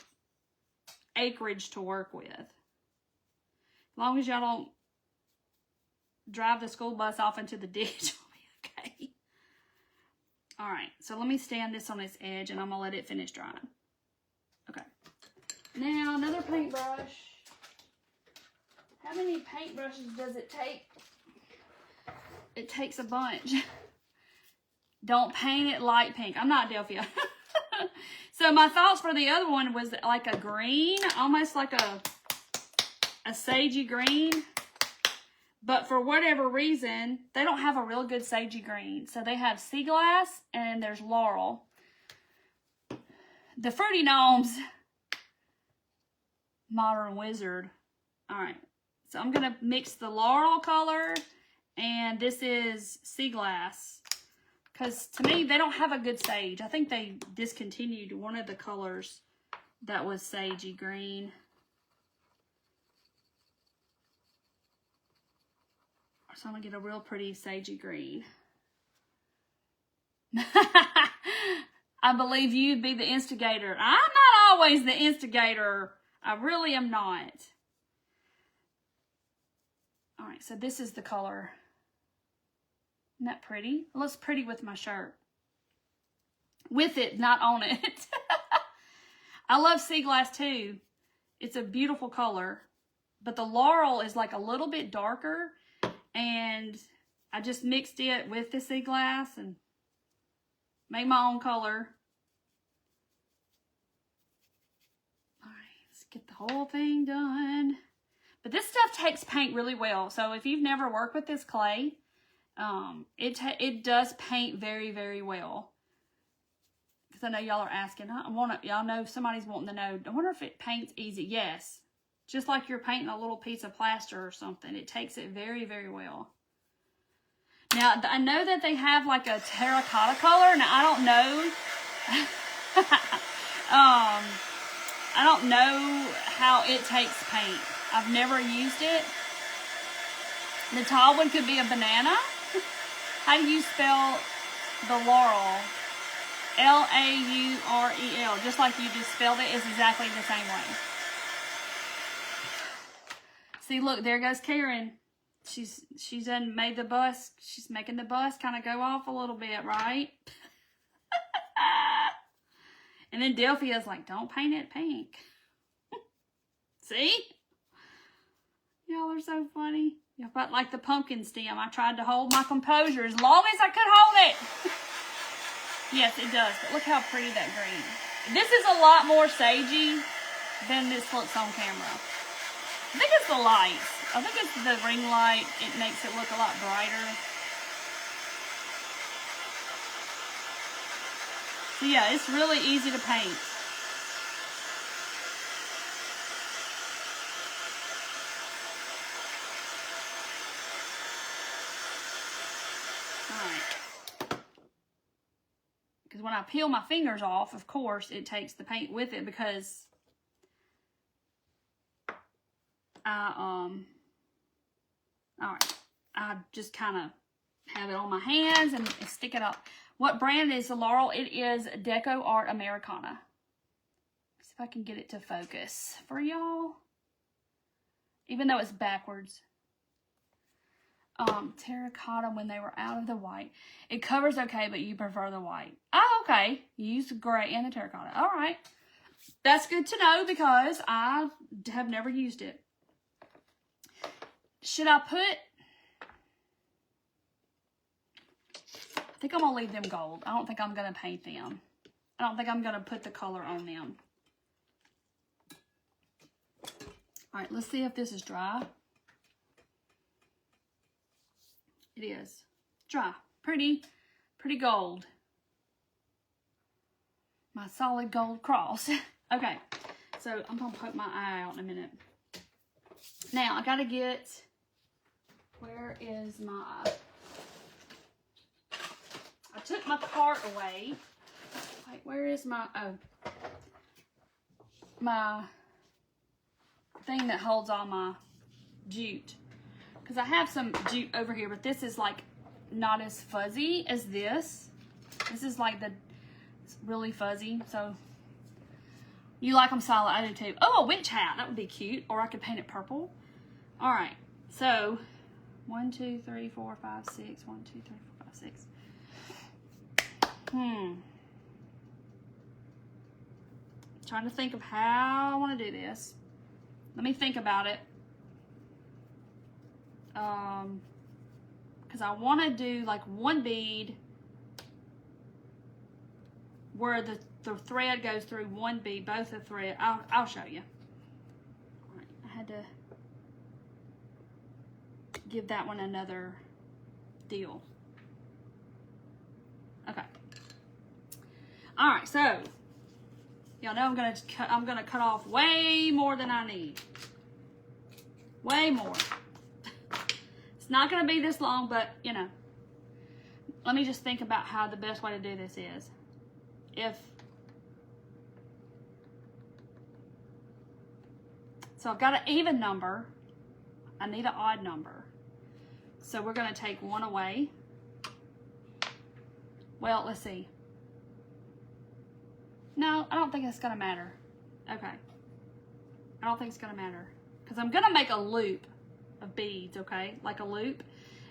acreage to work with. As long as y'all don't drive the school bus off into the ditch, we'll be okay. All right, so let me stand this on its edge and I'm gonna let it finish drying. Okay. Now another paintbrush. How many paintbrushes does it take? It takes a bunch. Don't paint it light pink. I'm not Delphia. So my thoughts for the other one was like a green, almost like a sagey green. But for whatever reason, they don't have a real good sagey green. So they have sea glass and there's laurel. The Fruity Gnomes Modern Wizard. All right. So I'm going to mix the laurel color and this is sea glass. Because to me, they don't have a good sage. I think they discontinued one of the colors that was sagey green. So I'm going to get a real pretty sagey green. I believe you'd be the instigator. I'm not always the instigator. I really am not. All right, so this is the color. Isn't that pretty? It looks pretty with my shirt. With it, not on it. I love sea glass too. It's a beautiful color. But the laurel is like a little bit darker. And I just mixed it with the sea glass and made my own color. All right, let's get the whole thing done. But this stuff takes paint really well. So if you've never worked with this clay, it does paint very, very well. Because I know y'all are asking, y'all know somebody's wanting to know, I wonder if it paints easy. Yes. Just like you're painting a little piece of plaster or something. It takes it very, very well. Now, I know that they have like a terracotta color. Now, I don't know. I don't know how it takes paint. I've never used it. The tall one could be a banana. How do you spell the laurel? L-A-U-R-E-L. Just like you just spelled it. It's exactly the same way. See, look, there goes Karen. She's done made the bus. She's making the bus kind of go off a little bit, right? And then Delphia's like, don't paint it pink. See? Y'all are so funny. Y'all felt like the pumpkin stem. I tried to hold my composure as long as I could hold it. Yes, it does. But look how pretty that green. This is a lot more sagey than this looks on camera. I think it's the lights. I think it's the ring light. It makes it look a lot brighter. So yeah, it's really easy to paint. Alright. Because when I peel my fingers off, of course, it takes the paint with it because alright. I just kind of have it on my hands and stick it up. What brand is the Laurel? It is Deco Art Americana. Let's see if I can get it to focus for y'all. Even though it's backwards. Terracotta when they were out of the white. It covers okay, but you prefer the white. Oh, okay. You use the gray and the terracotta. All right. That's good to know because I have never used it. Should I put... I think I'm going to leave them gold. I don't think I'm going to paint them. I don't think I'm going to put the color on them. All right, let's see if this is dry. It is dry. Pretty gold. My solid gold cross. Okay, so I'm going to poke my eye out in a minute. Now, I got to get... Where is my... I took my cart away. Wait, where is my, my thing that holds all my jute? Because I have some jute over here, but this is like not as fuzzy as this. This is like it's really fuzzy. So you like them solid, I do too. Oh, a witch hat, that would be cute. Or I could paint it purple. All right, so 1, 2, 3, 4, 5, 6. 1, 2, 3, 4, 5, 6. Trying to think of how I want to do this. Let me think about it. Because I want to do like one bead where the thread goes through one bead, both the thread. I'll show you. All right, I had to give that one another deal. Okay. All right, so y'all know I'm gonna cut off way more than I need. Way more. It's not gonna be this long, but you know. Let me just think about how the best way to do this is. So I've got an even number. I need an odd number. So we're gonna take one away. Well, let's see. No, I don't think it's going to matter. Okay. I don't think it's going to matter. Because I'm going to make a loop of beads, okay? Like a loop.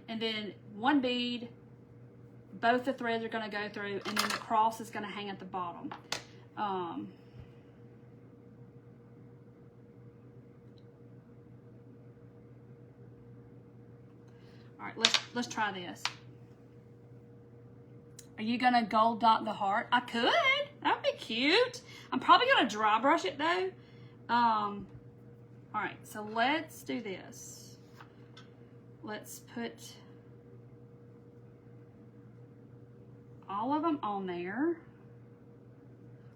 And then one bead, both the threads are going to go through, and then the cross is going to hang at the bottom. All right, let's try this. Are you gonna gold dot the heart? I could. That'd be cute. I'm probably gonna dry brush it though. All right, so let's do this. Let's put all of them on there.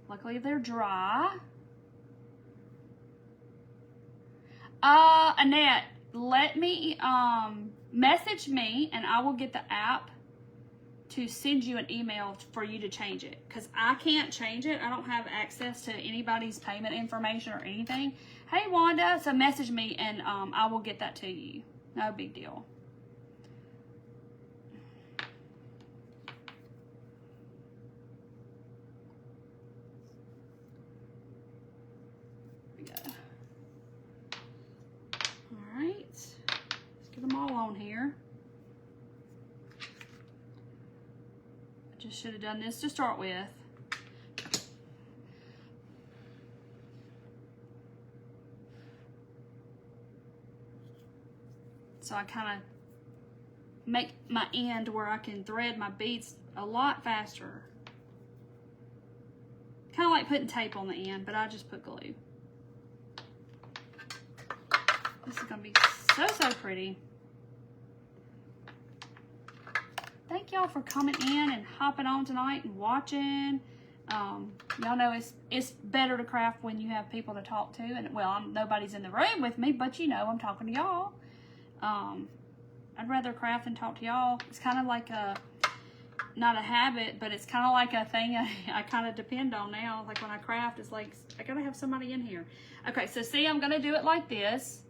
Luckily they're dry. Annette, let me message me and I will get the app to send you an email for you to change it, because I can't change it. I don't have access to anybody's payment information or anything. Hey Wanda, so message me and I will get that to you. No big deal. There we go. All right, let's get them all on here. Just should have done this to start with. So I kind of make my end where I can thread my beads a lot faster. Kind of like putting tape on the end, but I just put glue. This is going to be so, so pretty. Thank y'all for coming in and hopping on tonight and watching. Y'all know it's better to craft when you have people to talk to. And, well, nobody's in the room with me, but you know I'm talking to y'all. I'd rather craft than talk to y'all. It's kind of like not a habit, but it's kind of like a thing I kind of depend on now. Like when I craft, it's like, I gotta have somebody in here. Okay, so see, I'm gonna do it like this.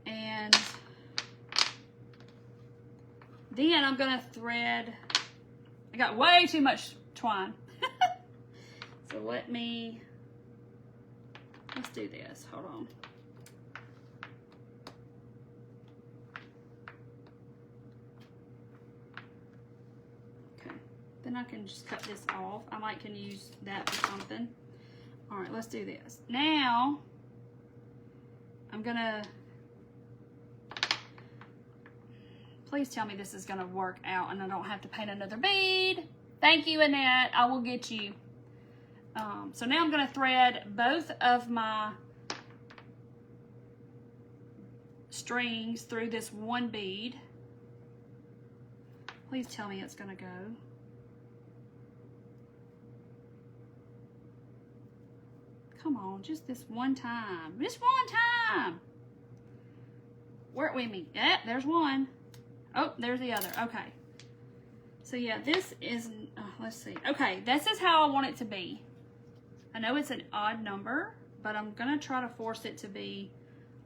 And then I'm gonna thread. I got way too much twine. So let's do this, hold on. Then I can just cut this off. I might can use that for something. All right, let's do this. Now, I'm gonna, please tell me this is gonna work out and I don't have to paint another bead. Thank you, Annette, I will get you. So now I'm gonna thread both of my strings through this one bead. Please tell me it's gonna go. Come on, just this one time. Just one time. Where we meet? Yeah, there's one. Oh, there's the other. Okay. So yeah, this is, let's see. Okay, this is how I want it to be. I know it's an odd number, but I'm gonna try to force it to be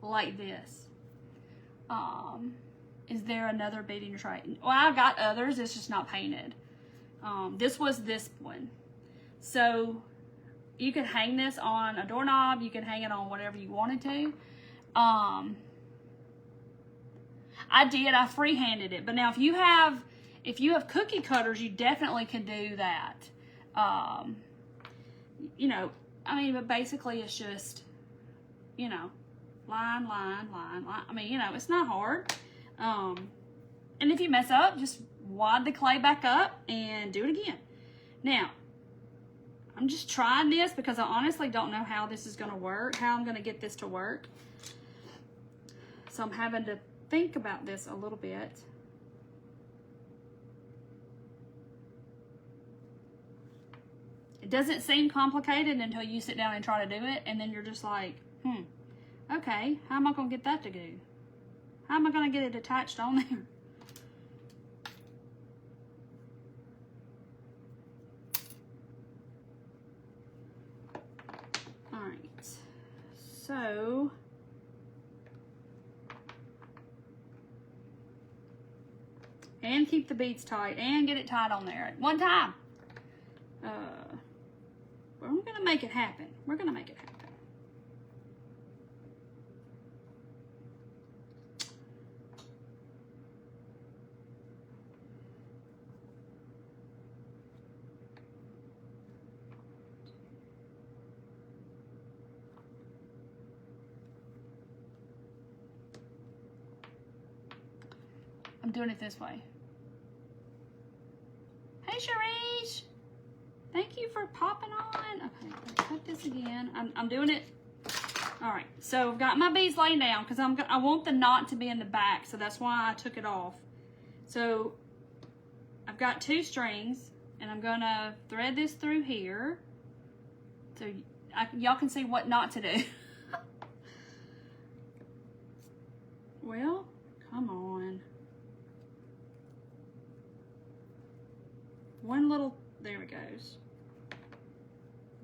like this. Is there another bead in your tray? Well, I've got others, it's just not painted. This was this one. So you could hang this on a doorknob, you could hang it on whatever you wanted to. I freehanded it, but now if you have cookie cutters, you definitely can do that. You know, I mean, but basically it's just, you know, line, line, line, line. I mean, you know, it's not hard. And if you mess up, just wad the clay back up and do it again. Now, I'm just trying this because I honestly don't know how this is going to work, how I'm going to get this to work. So I'm having to think about this a little bit. It doesn't seem complicated until you sit down and try to do it, and then you're just like, okay, how am I going to get that to go? How am I going to get it attached on there? So, and keep the beads tight and get it tied on there at one time. We're gonna make it happen. We're gonna make it happen. I'm doing it this way. Hey, Sharice. Thank you for popping on. Okay, let's cut this again. I'm doing it. All right, so I've got my beads laying down because I want the knot to be in the back, so that's why I took it off. So I've got 2 strings, and I'm gonna thread this through here, so y'all can see what not to do. Well, come on. One little, there it goes.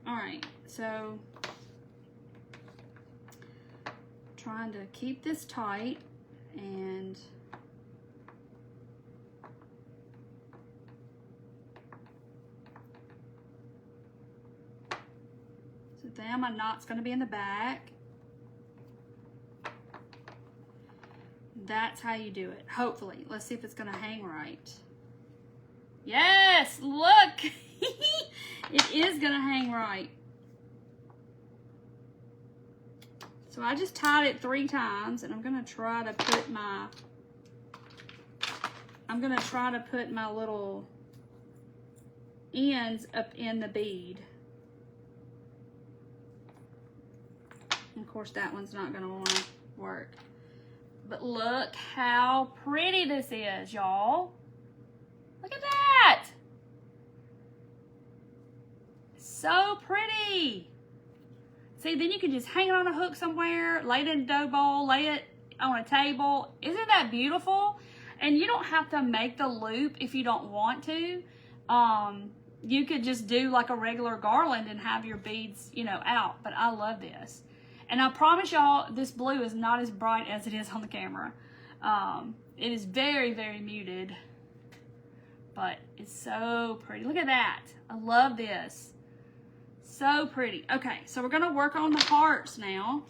All right, so trying to keep this tight and so then my knot's going to be in the back. That's how you do it, hopefully. Let's see if it's going to hang right. Yes, look. It is going to hang right. So I just tied it 3 times, and I'm going to try to put my little ends up in the bead. And of course, that one's not gonna wanna work. But look how pretty this is, y'all. Look at that. So pretty. See, then you can just hang it on a hook somewhere, lay it in a dough bowl, lay it on a table. Isn't that beautiful? And you don't have to make the loop if you don't want to. You could just do like a regular garland and have your beads, you know, out. But I love this. And I promise y'all, this blue is not as bright as it is on the camera. It is very, very muted. But it's so pretty. Look at that. I love this. So pretty. Okay, so we're going to work on the hearts now.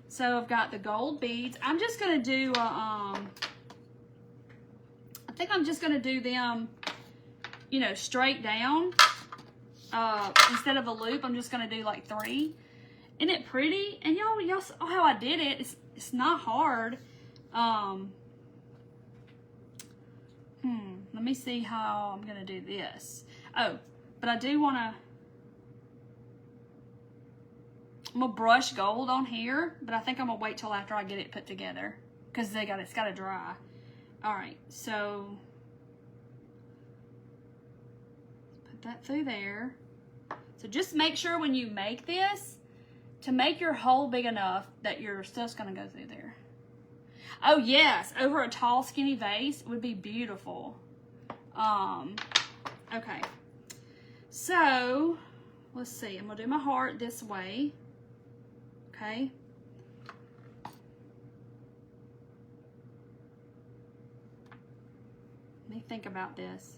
So I've got the gold beads. I'm just going to do, I think I'm just going to do them, you know, straight down. Instead of a loop, I'm just going to do like 3. Isn't it pretty? And y'all saw how I did it. It's not hard. Let me see how I'm going to do this. Oh, but I do want to, I'm going to brush gold on here, but I think I'm going to wait till after I get it put together because it's got to dry. All right, so put that through there. So just make sure when you make this to make your hole big enough that your stuff's going to go through there. Oh yes, over a tall skinny vase would be beautiful. Okay, so let's see, I'm going to do my heart this way. Okay. Let me think about this.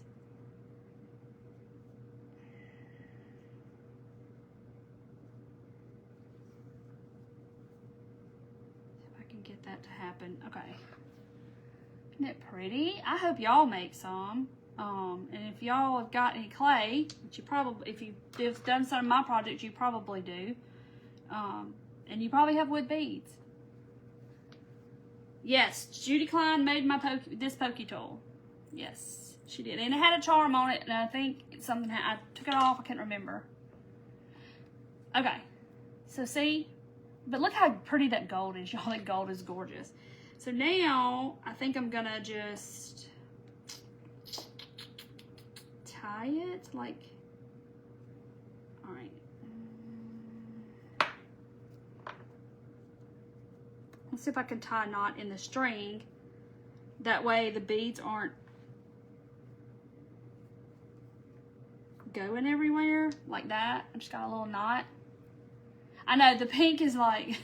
See if I can get that to happen. Okay. Isn't it pretty? I hope y'all make some. And if y'all have got any clay, which you probably, if you've done some of my projects, you probably do. And you probably have wood beads. Yes, Judy Klein made my this pokey tool. Yes, she did. And it had a charm on it, and I think something, I took it off, I can't remember. Okay, so see? But look how pretty that gold is, y'all. That gold is gorgeous. So now, I think I'm gonna just tie it, like, all right. Let's see if I can tie a knot in the string. That way the beads aren't going everywhere like that. I just got a little knot. I know the pink is like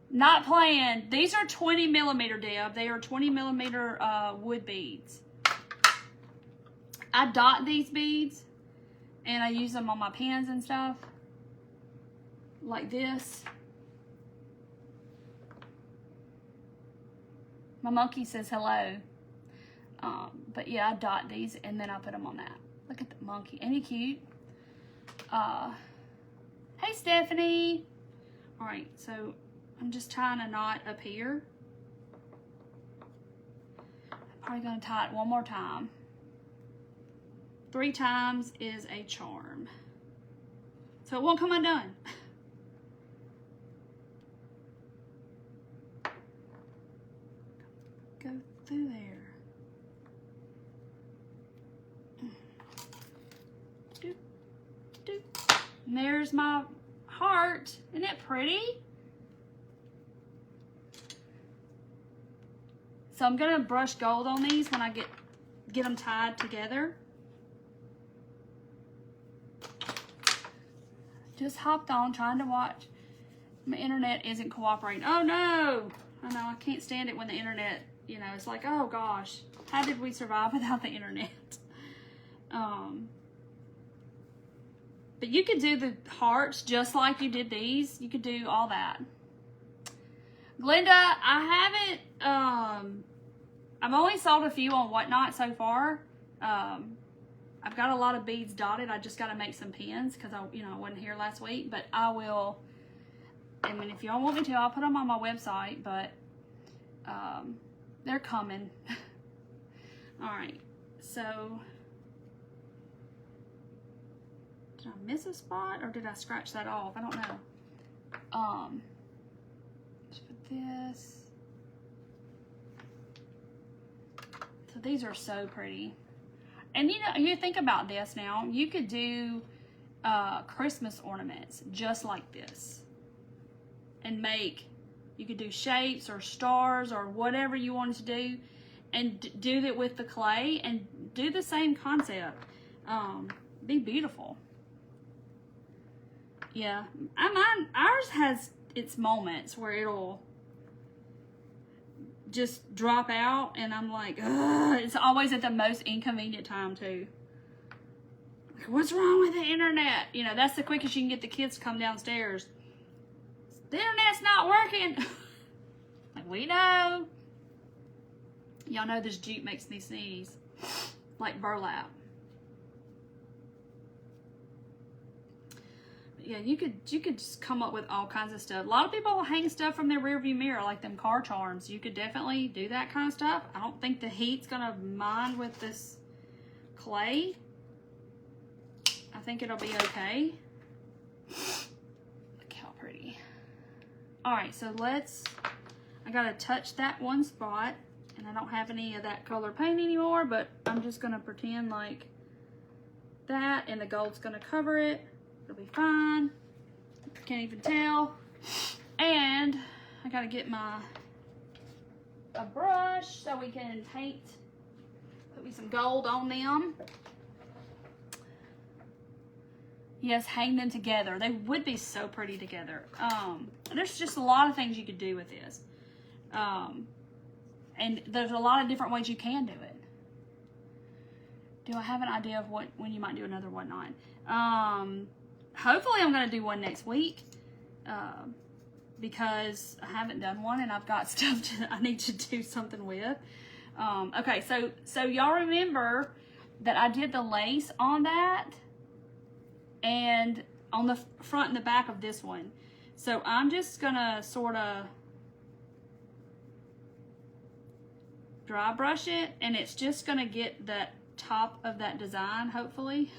not playing. These are 20 millimeter, Deb. They are 20 millimeter wood beads. I dot these beads and I use them on my pens and stuff like this. My monkey says hello. But yeah, I dot these and then I put them on that. Look at the monkey. Ain't he cute? Hey, Stephanie. All right, so I'm just tying a knot up here. I'm probably gonna tie it one more time. 3 times is a charm. So it won't come undone. Go through there. Doop, doop. And there's my heart. Isn't it pretty? So I'm gonna brush gold on these when I get them tied together. Just hopped on trying to watch. My internet isn't cooperating. Oh no! I know, I can't stand it when the internet, you know, it's like, oh gosh, how did we survive without the internet? But you could do the hearts just like you did these. You could do all that. Glenda, I haven't, I've only sold a few on Whatnot so far. I've got a lot of beads dotted. I just got to make some pins because I wasn't here last week, but I will. I mean, if y'all want me to, I'll put them on my website, but they're coming. All right, so Did I miss a spot or did I scratch that off? I don't know. Let's put this. So these are so pretty. And you know, you think about this now, you could do Christmas ornaments just like this. And you could do shapes or stars or whatever you wanted to do, and do it with the clay and do the same concept. Be beautiful. Yeah, ours has its moments where it'll just drop out, and I'm like, ugh. It's always at the most inconvenient time too. Like, what's wrong with the internet? You know, that's the quickest you can get the kids to come downstairs. The internet's not working. Like, we know. Y'all know this Jeep makes me sneeze. Like burlap. Yeah, you could just come up with all kinds of stuff. A lot of people hang stuff from their rearview mirror, like them car charms. You could definitely do that kind of stuff. I don't think the heat's gonna mind with this clay. I think it'll be okay. Look how pretty. All right, so I gotta touch that one spot, and I don't have any of that color paint anymore, but I'm just gonna pretend like that, and the gold's gonna cover it. It'll be fine. Can't even tell. And I gotta get a brush so we can paint. Put me some gold on them. Yes, hang them together. They would be so pretty together. There's just a lot of things you could do with this. And there's a lot of different ways you can do it. Do I have an idea of when you might do another one on? Hopefully I'm going to do one next week, because I haven't done one and I've got stuff I need to do something with. Okay, so y'all remember that I did the lace on that and on the front and the back of this one. So I'm just going to sort of dry brush it, and it's just going to get the top of that design, hopefully.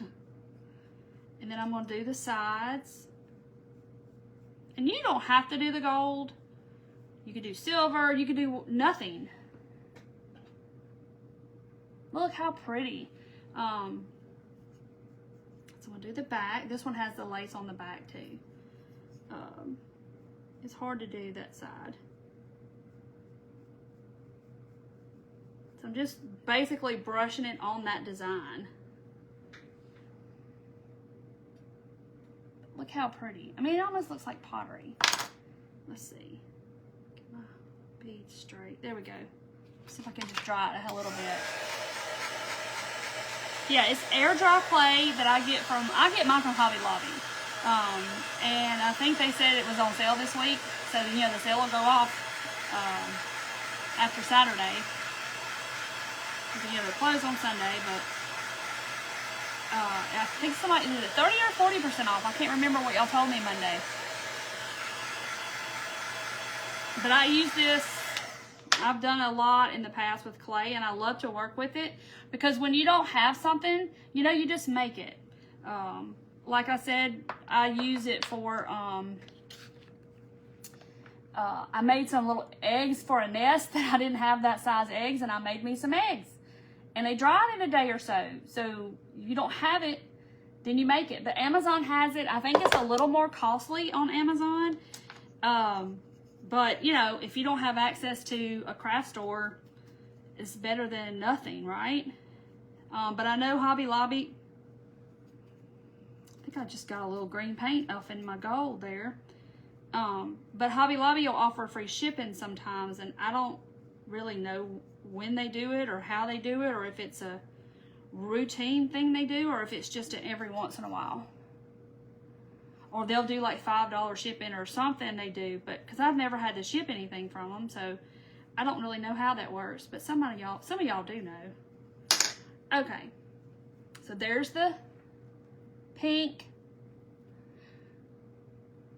And then I'm going to do the sides. And you don't have to do the gold. You could do silver. You could do nothing. Look how pretty. So I'm going to do the back. This one has the lace on the back too. It's hard to do that side. So I'm just basically brushing it on that design. Look how pretty. I mean, it almost looks like pottery. Let's see. Get my beads straight. There we go. See if I can just dry it a little bit. Yeah, it's air dry clay that I get mine from Hobby Lobby. And I think they said it was on sale this week. So, you know, the sale will go off after Saturday. You know, they're closed on Sunday, but I think somebody did it 30 or 40% off. I can't remember what y'all told me Monday. But I use this. I've done a lot in the past with clay, and I love to work with it because when you don't have something, you know, you just make it. Like I said, I use it for, I made some little eggs for a nest that I didn't have that size eggs, and I made me some eggs. And they dried in a day or so. So you don't have it, then you make it. But Amazon has it. I think it's a little more costly on Amazon. But, you know, if you don't have access to a craft store, it's better than nothing, right? But I know Hobby Lobby, I think I just got a little green paint off in my gold there. But Hobby Lobby will offer free shipping sometimes, and I don't really know when they do it or how they do it, or if it's a routine thing they do, or if it's just every once in a while. Or they'll do like $5 shipping or something they do, but because I've never had to ship anything from them, so I don't really know how that works. But some of y'all do know. Okay, so there's the pink.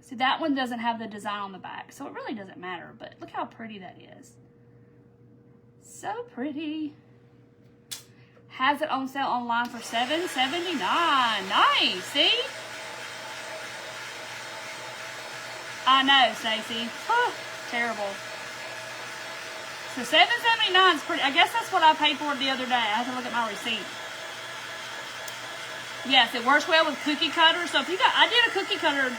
See, that one doesn't have the design on the back, so it really doesn't matter. But look how pretty that is. So pretty. Has it on sale online for $7.79. Nice, see? I know, Stacy. Terrible. So $7.79 is pretty. I guess that's what I paid for it the other day. I have to look at my receipt. Yes, it works well with cookie cutters. So if you got, I did a cookie cutter,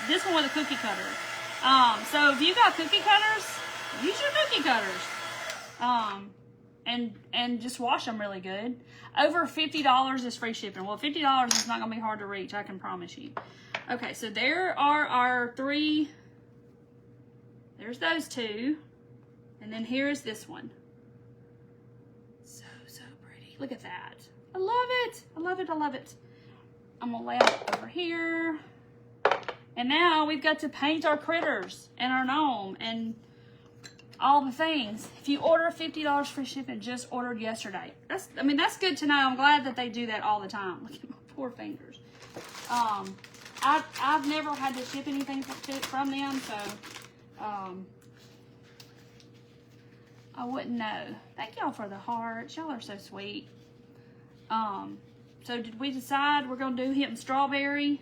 this one with a cookie cutter. So if you got cookie cutters, use your cookie cutters. And just wash them really good. Over $50 is free shipping. Well, $50 is not going to be hard to reach, I can promise you. Okay, so there are our 3. There's those 2. And then here is this one. So pretty. Look at that. I love it. I love it. I love it. I'm going to lay it over here. And now we've got to paint our critters and our gnome and all the things. If you order $50 free shipping, just ordered yesterday. That's good to know. I'm glad that they do that all the time. Look at my poor fingers. I've never had to ship anything from them, so I wouldn't know. Thank y'all for the hearts. Y'all are so sweet. So did we decide we're gonna do him strawberry?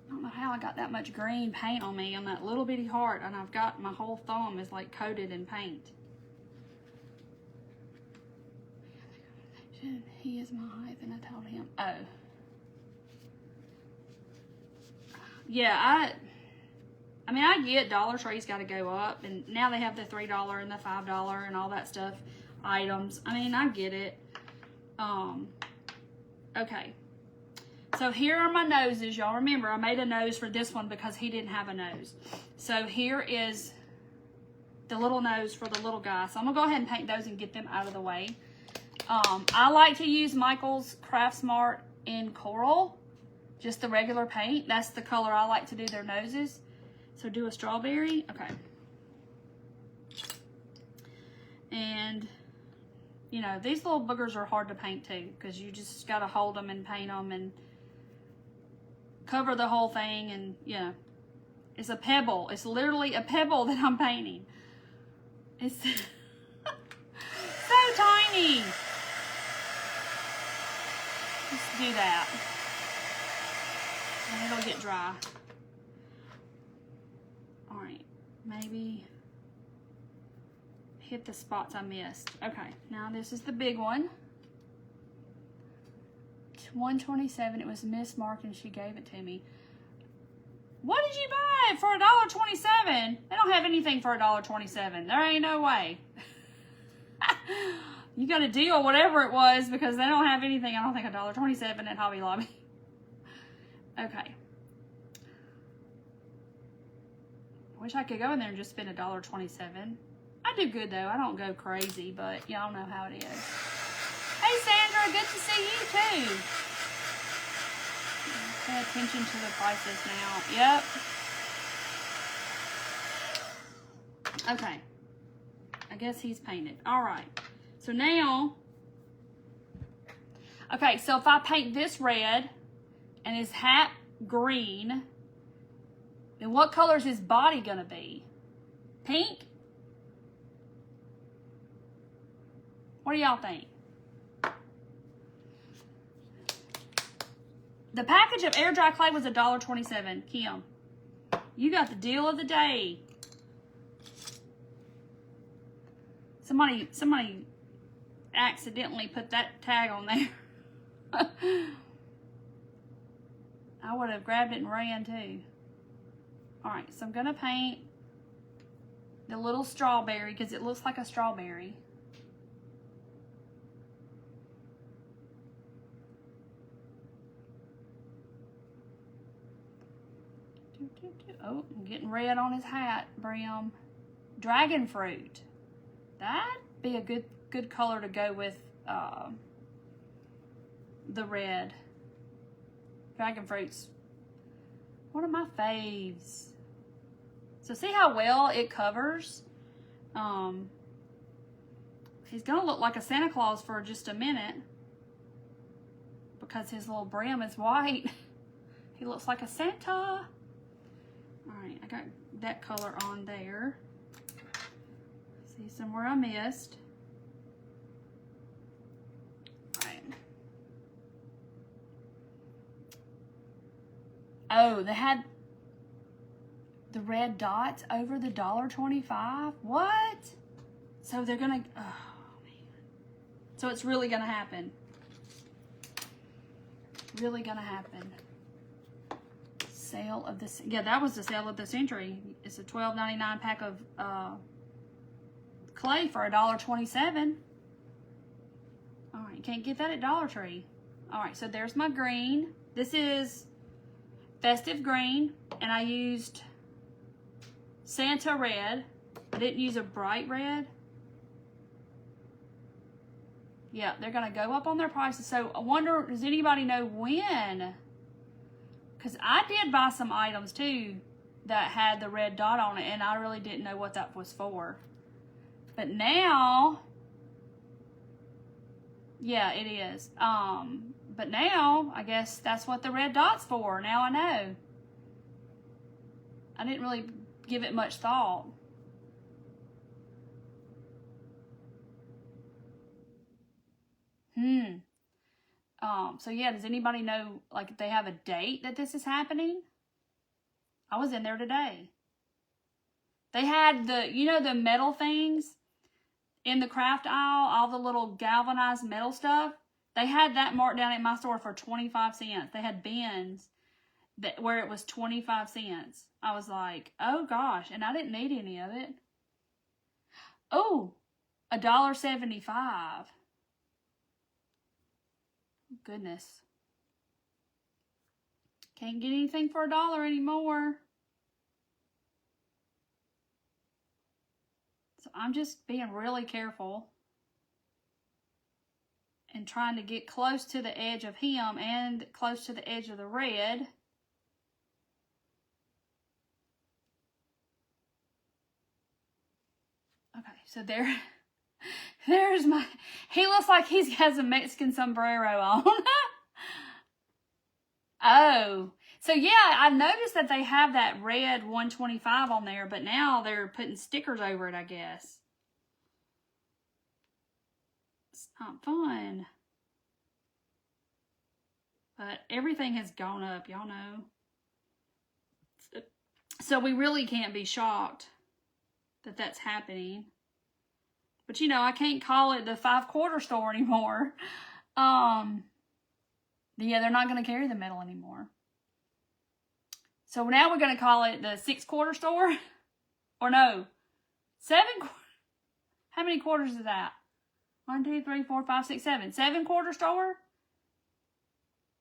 I don't know how I got that much green paint on me on that little bitty heart, and I've got my whole thumb is like coated in paint. He is my height, and I told him. Oh. Yeah, I mean, I get Dollar Tree's got to go up, and now they have the $3 and the $5 and all that stuff items. I mean, I get it. Okay. So here are my noses. Y'all remember, I made a nose for this one because he didn't have a nose. So here is the little nose for the little guy. So I'm going to go ahead and paint those and get them out of the way. I like to use Michael's Craft Smart in Coral. Just the regular paint. That's the color I like to do their noses. So do a strawberry. Okay. And, you know, these little boogers are hard to paint too, because you just got to hold them and paint them and cover the whole thing. And, yeah, it's a pebble. It's literally a pebble that I'm painting. It's so tiny. Let's do that. And it'll get dry. All right, maybe hit the spots I missed. Okay, now this is the big one. It's $1.27. It was mismarked and she gave it to me. What did you buy it for $1.27? They don't have anything for $1.27. There ain't no way. You got a deal, whatever it was, because they don't have anything. I don't think $1.27 at Hobby Lobby. Okay. Wish I could go in there and just spend $1.27. I do good though. I don't go crazy, but y'all know how it is. Hey Sandra, good to see you too. Pay attention to the prices now. Yep. Okay. I guess he's painted. All right. So now, okay, so if I paint this red and his hat green, then what color is his body gonna be? Pink? What do y'all think? The package of air dry clay was $1.27. Kim, you got the deal of the day. Somebody accidentally put that tag on there. I would have grabbed it and ran too. All right, so I'm gonna paint the little strawberry because it looks like a strawberry. Oh, I'm getting red on his hat, brim. Dragon fruit. That'd be a good color to go with the red. Dragon fruit's one of my faves. So see how well it covers? He's gonna look like a Santa Claus for just a minute because his little brim is white. He looks like a Santa. All right, I got that color on there. See somewhere I missed. Oh, they had the red dots over the $1.25. What? So they're gonna, oh man. So it's really gonna happen. Really gonna happen. Sale of this, yeah, that was the sale of the century. It's a $12.99 pack of clay for $1.27. All right, you can't get that at Dollar Tree. All right, so there's my green. This is festive green, and I used Santa red. I didn't use a bright red. Yeah, they're gonna go up on their prices. So I wonder, does anybody know when? Because I did buy some items too that had the red dot on it, and I really didn't know what that was for. But now, yeah, it is. But now, I guess that's what the red dot's for. Now I know. I didn't really give it much thought. So yeah, does anybody know, like, if they have a date that this is happening? I was in there today. They had the, you know, the metal things in the craft aisle, all the little galvanized metal stuff. They had that marked down at my store for 25 cents. They had bins that where it was 25 cents. I was like, oh gosh, and I didn't need any of it. Oh, $1.75. Goodness. Can't get anything for $1 anymore. So I'm just being really careful and trying to get close to the edge of him and close to the edge of the red. Okay, so there's my, he looks like he has a Mexican sombrero on. Oh, so yeah, I noticed that they have that red 125 on there, but now they're putting stickers over it, I guess. It's not fun. But everything has gone up, y'all know. So we really can't be shocked that that's happening. But you know, I can't call it the 5-quarter store anymore. Yeah, they're not going to carry the metal anymore. So now we're going to call it the 6-quarter store. Or no, 7. How many quarters is that? 1, 2, 3, 4, 5, 6, 7. 7-quarter store?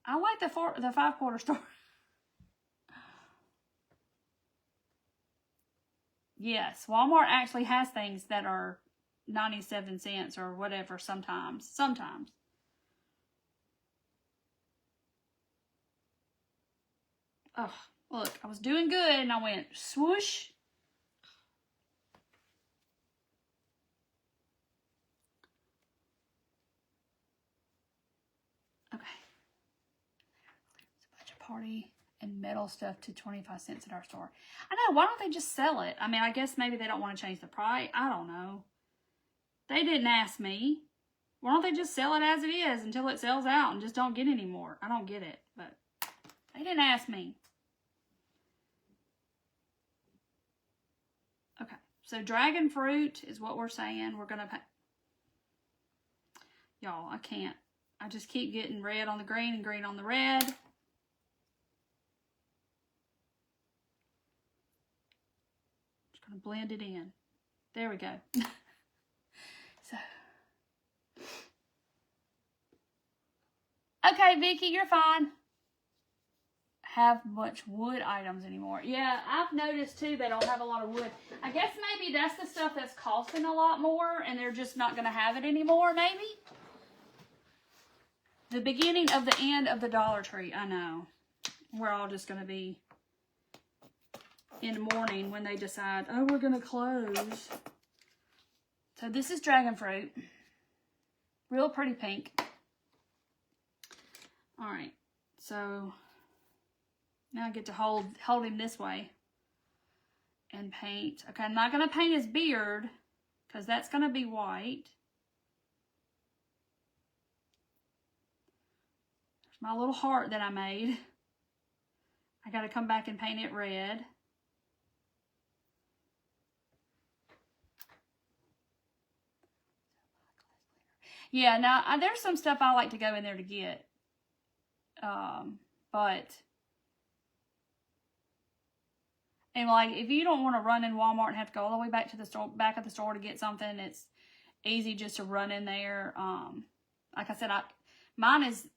I like the 5-quarter store. Yes, Walmart actually has things that are 97 cents or whatever sometimes. Sometimes. Oh, look, I was doing good and I went swoosh. Okay. It's a bunch of party and metal stuff to 25 cents at our store. I know, why don't they just sell it? I mean, I guess maybe they don't want to change the price. I don't know. They didn't ask me. Why don't they just sell it as it is until it sells out and just don't get any more? I don't get it, but they didn't ask me. Okay, so dragon fruit is what we're saying. We're going to pay. Y'all, I can't. I just keep getting red on the green and green on the red. Just going to blend it in. There we go. So. Okay, Vicky, you're fine. Have much wood items anymore. Yeah, I've noticed too they don't have a lot of wood. I guess maybe that's the stuff that's costing a lot more and they're just not going to have it anymore, maybe? The beginning of the end of the Dollar Tree, I know. We're all just going to be in the morning when they decide, oh, we're going to close. So this is dragon fruit. Real pretty pink. All right, so now I get to hold him this way and paint. Okay, I'm not going to paint his beard because that's going to be white. There's my little heart that I made. I got to come back and paint it red. Yeah, now there's some stuff I like to go in there to get. But, and like, if you don't want to run in Walmart and have to go all the way back to the store, back at the store to get something, it's easy just to run in there. Like I said, I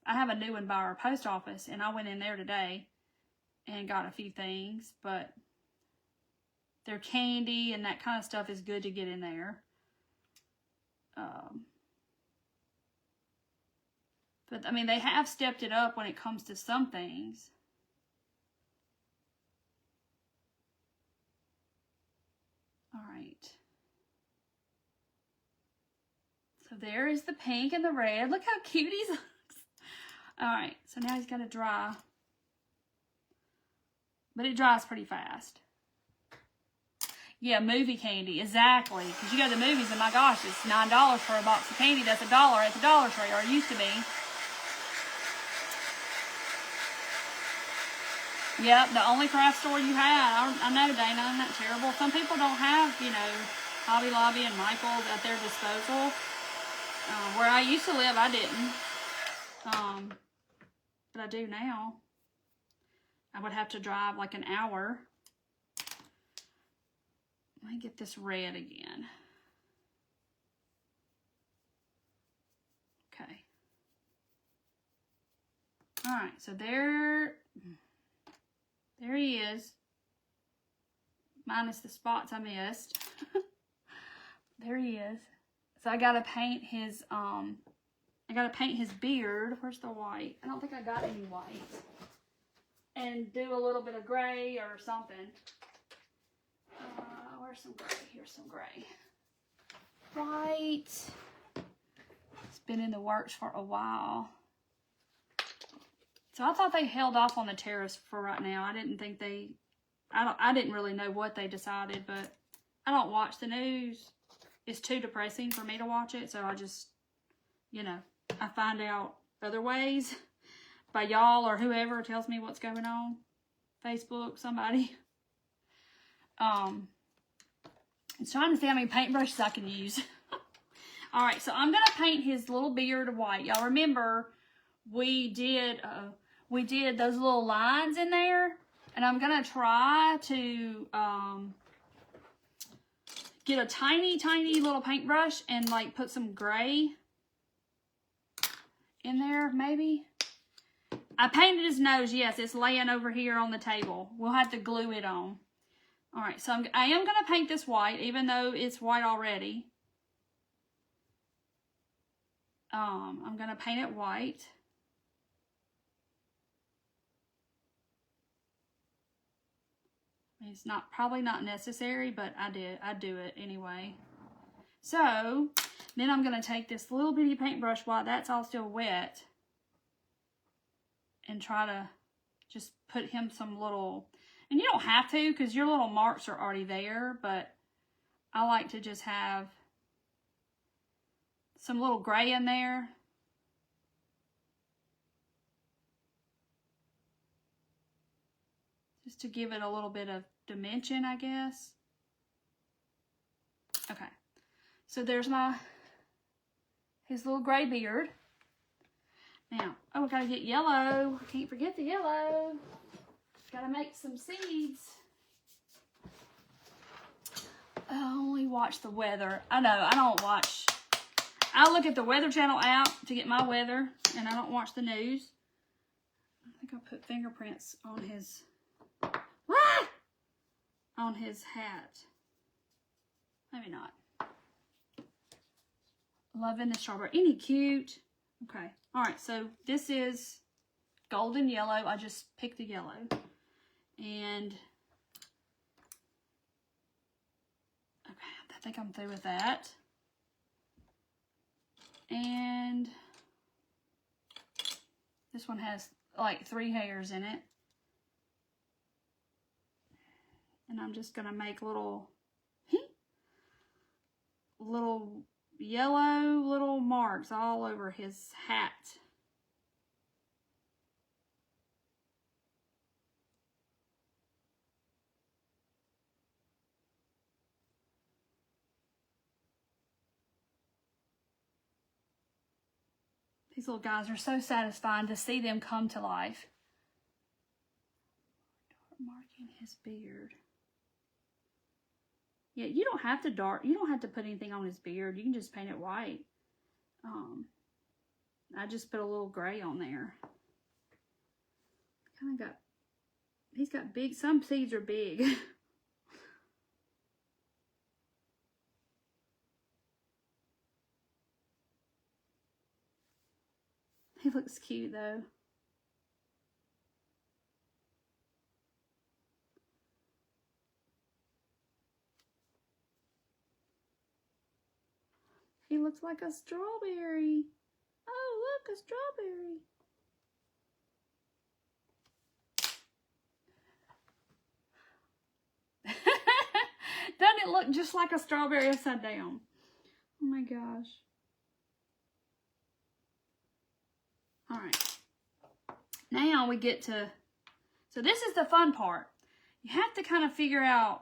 have a new one by our post office, and I went in there today and got a few things, but their candy and that kind of stuff is good to get in there. But, I mean, they have stepped it up when it comes to some things. All right. So there is the pink and the red. Look how cute he looks. All right. So now he's got to dry. But it dries pretty fast. Yeah, movie candy. Exactly. Because you go to the movies and, my gosh, it's $9 for a box of candy. That's $1 at the Dollar Tree, or it used to be. Yep, the only craft store you have. I know, Dana, isn't that terrible? Some people don't have, you know, Hobby Lobby and Michael's at their disposal. Where I used to live, I didn't. But I do now. I would have to drive like an hour. Let me get this red again. Okay. All right, so there he is. Minus the spots I missed. There he is. So I gotta paint his beard. Where's the white? I don't think I got any white. And do a little bit of gray or something. Where's some gray? Here's some gray. White. It's been in the works for a while. So I thought they held off on the tariffs for right now. I didn't think I didn't really know what they decided, but I don't watch the news. It's too depressing for me to watch it, so I just, you know, I find out other ways by y'all or whoever tells me what's going on. Facebook, somebody. It's trying to see how many paintbrushes I can use. All right, so I'm going to paint his little beard white. Y'all remember we did those little lines in there, and I'm going to try to get a tiny, tiny little paintbrush and like put some gray in there, maybe. I painted his nose. Yes, it's laying over here on the table. We'll have to glue it on. All right, so I am going to paint this white, even though it's white already. I'm going to paint it white. It's probably not necessary, but I do it anyway. So then I'm going to take this little bitty paintbrush while that's all still wet and try to just put him some little, and you don't have to because your little marks are already there, but I like to just have some little gray in there. Just to give it a little bit of dimension, I guess. Okay. So there's his little gray beard. Now, oh, I gotta get yellow. I can't forget the yellow. Gotta make some seeds. I only watch the weather. I know, I don't watch. I look at the Weather Channel app to get my weather, and I don't watch the news. I think I put fingerprints on his, on his hat. Maybe not. Loving the strawberry. Isn't he cute? Okay. All right, so this is golden yellow. I just picked the yellow. And, okay, I think I'm through with that. And this one has like 3 hairs in it. And I'm just going to make little yellow little marks all over his hat. These little guys are so satisfying to see them come to life. Marking his beard. Yeah, you don't have to put anything on his beard. You can just paint it white. I just put a little gray on there. He's got big, some seeds are big. He looks cute though. He looks like a strawberry. Oh, look, a strawberry. Doesn't it look just like a strawberry upside down? Oh my gosh. All right. Now we get to, so this is the fun part. You have to kind of figure out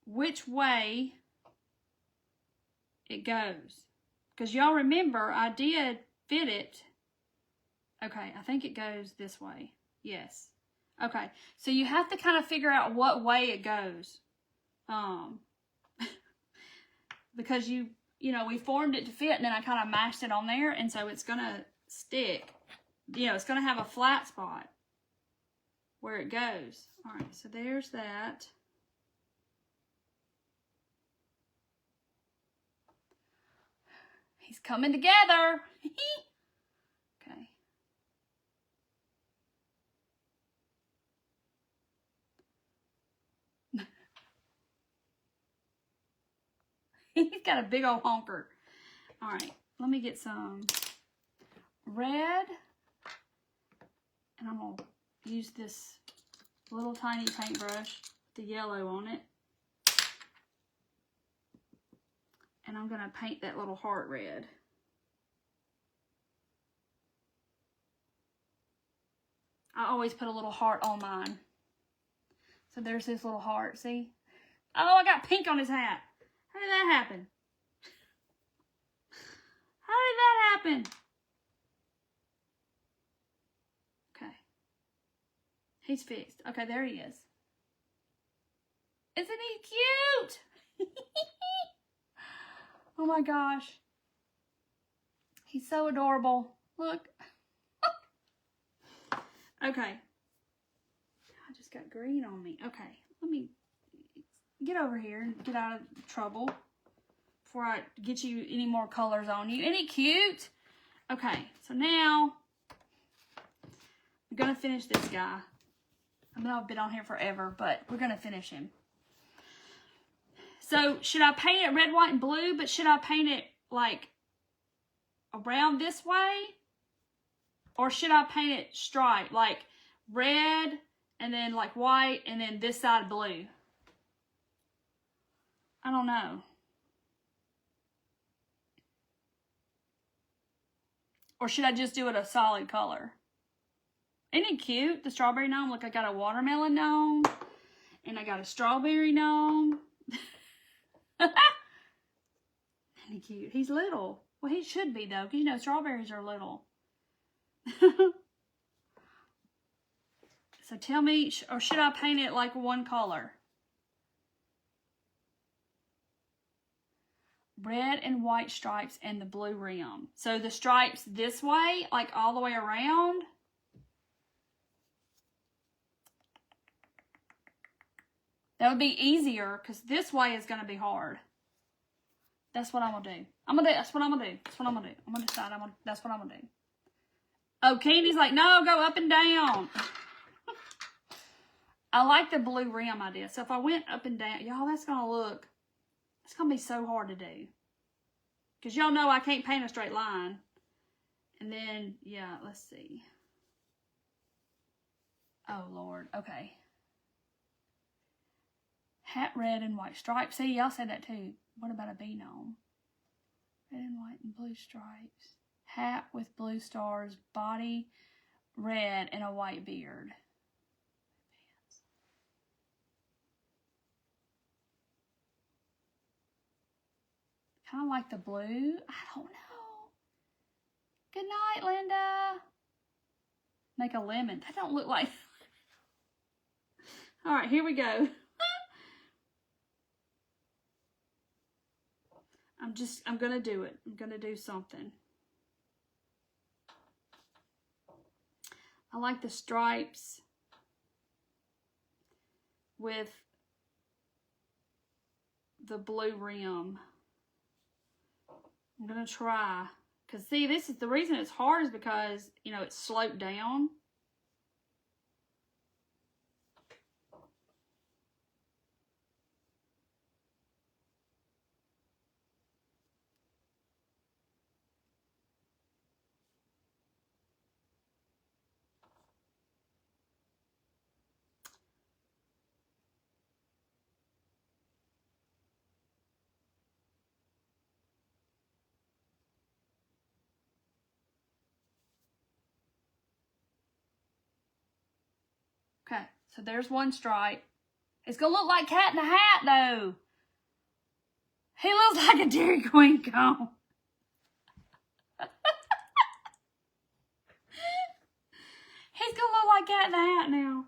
which way it goes. Because y'all remember, I did fit it. Okay, I think it goes this way. Yes. Okay, so you have to kind of figure out what way it goes. Because you know, we formed it to fit and then I kind of mashed it on there and so it's going to stick. You know, it's going to have a flat spot where it goes. All right, so there's that. He's coming together. Okay. He's got a big old honker. All right, let me get some red. And I'm going to use this little tiny paintbrush with the yellow on it. And I'm going to paint that little heart red. I always put a little heart on mine. So there's this little heart, see? Oh, I got pink on his hat. How did that happen? How did that happen? Okay. He's fixed. Okay, there he is. Isn't he cute? Oh my gosh. He's so adorable. Look. Okay. I just got green on me. Okay, let me get over here and get out of trouble before I get you any more colors on you. Isn't he cute? Okay, so now I'm going to finish this guy. I know I've been on here forever, but we're going to finish him. So should I paint it red, white, and blue, but should I paint it like around this way? Or should I paint it striped, like red and then like white and then this side blue? I don't know. Or should I just do it a solid color? Isn't it cute? The strawberry gnome. Look, I got a watermelon gnome. And I got a strawberry gnome. Isn't he cute? He's little. Well, he should be, though. Because, you know, strawberries are little. So tell me, or should I paint it like one color? Red and white stripes and the blue rim. So the stripes this way, like all the way around. That would be easier because this way is going to be hard. That's what I'm going to do. That's what I'm going to do. That's what I'm going to do. I'm going to decide. That's what I'm going to do. Oh, Candy's like, no, go up and down. I like the blue rim idea. So if I went up and down, y'all, that's going to look, it's going to be so hard to do. Because y'all know I can't paint a straight line. And then, yeah, let's see. Oh, Lord. Okay. Hat red and white stripes. See, y'all said that too. What about a bee gnome? Red and white and blue stripes. Hat with blue stars. Body red and a white beard. Kind of like the blue. I don't know. Good night, Linda. Make a lemon. That don't look like... All right, here we go. I'm going to do it. I'm going to do something. I like the stripes with the blue rim. I'm going to try. Because, see, this is the reason it's hard is because, you know, it's sloped down. Okay, so there's one stripe. It's going to look like Cat in a Hat, though. He looks like a Dairy Queen cone. He's going to look like Cat in a Hat now.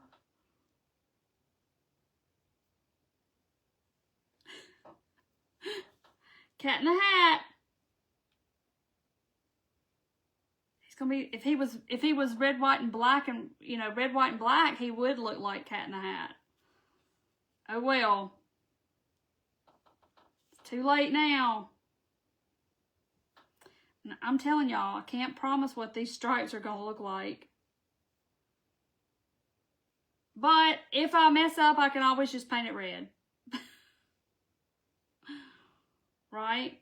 Cat in a Hat. He's gonna be if he was red, white, and black, and you know, red, white, and black, he would look like Cat in a Hat. Oh well. It's too late now. I'm telling y'all, I can't promise what these stripes are gonna look like. But if I mess up, I can always just paint it red. Right?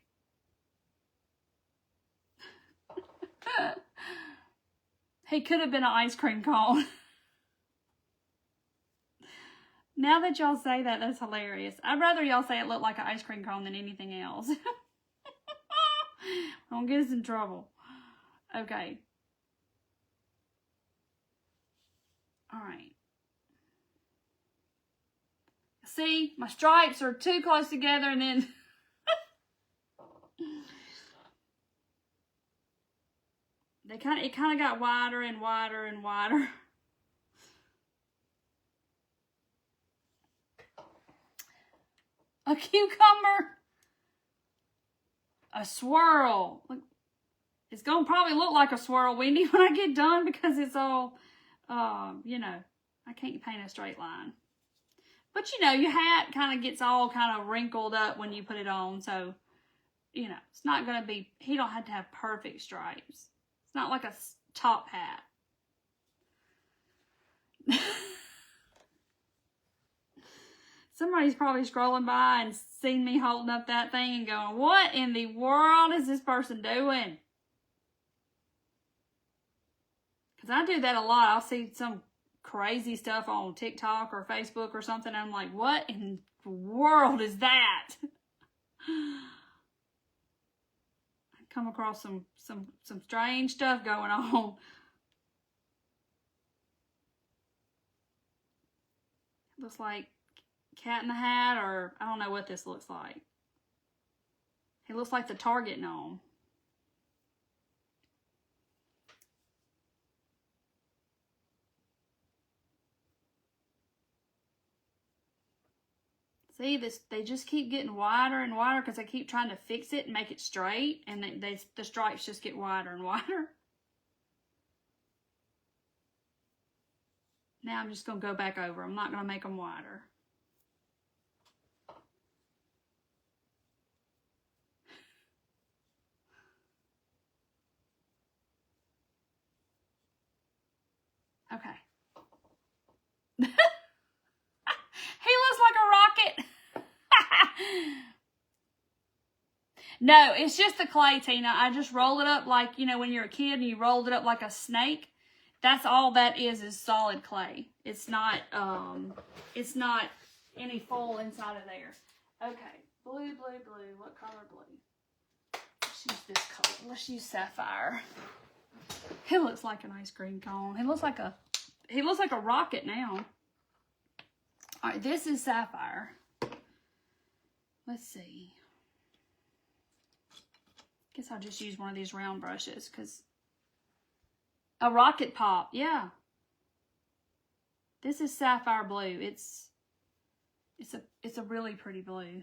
He could have been an ice cream cone. Now that y'all say that, that's hilarious. I'd rather y'all say it looked like an ice cream cone than anything else. Don't get us in trouble. Okay. All right. See, my stripes are too close together and then... it kind of got wider and wider and wider. A cucumber. A swirl. It's going to probably look like a swirl, Wendy, when I get done because it's all, you know, I can't paint a straight line. But, you know, your hat kind of gets all kind of wrinkled up when you put it on. So, you know, it's not going to be, he don't have to have perfect stripes. It's not like a top hat. Somebody's probably scrolling by and seen me holding up that thing and going, what in the world is this person doing? Because I do that a lot. I'll see some crazy stuff on TikTok or Facebook or something. And I'm like, what in the world is that? I come across some strange stuff going on. Looks like Cat in the Hat, or I don't know what this looks like. It looks like the Target gnome. See, they just keep getting wider and wider because I keep trying to fix it and make it straight, and the stripes just get wider and wider. Now I'm just going to go back over. I'm not going to make them wider. Okay. He looks like a rocket. No, it's just the clay, Tina. I just roll it up like, you know, when you're a kid and you rolled it up like a snake. That's all that is solid clay. It's not any foil inside of there. Okay, blue, blue, blue. What color blue? Let's use this color. Let's use sapphire. He looks like an ice cream cone. He looks like a rocket now. All right, this is sapphire. Let's see. guess I'll just use one of these round brushes because a rocket pop, yeah. This is sapphire blue. It's a really pretty blue.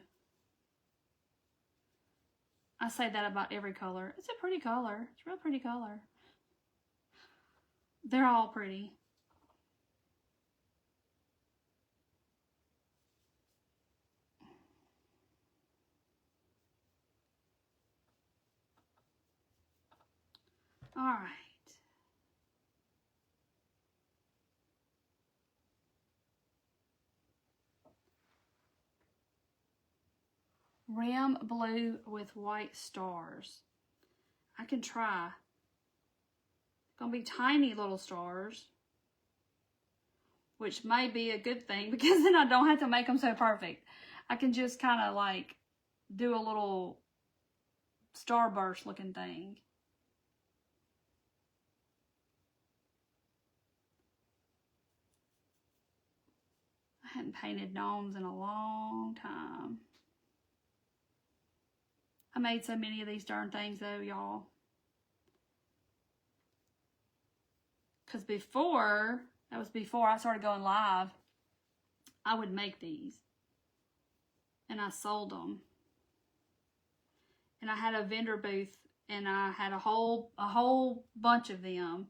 I say that about every color. It's a pretty color. It's a real pretty color. They're all pretty. All right. Ram blue with white stars. I can try. Gonna be tiny little stars, which may be a good thing because then I don't have to make them so perfect. I can just kind of like do a little starburst looking thing. I hadn't painted gnomes in a long time. I made so many of these darn things though, y'all. Because before, that was before I started going live, I would make these. And I sold them. And I had a vendor booth and I had a whole bunch of them.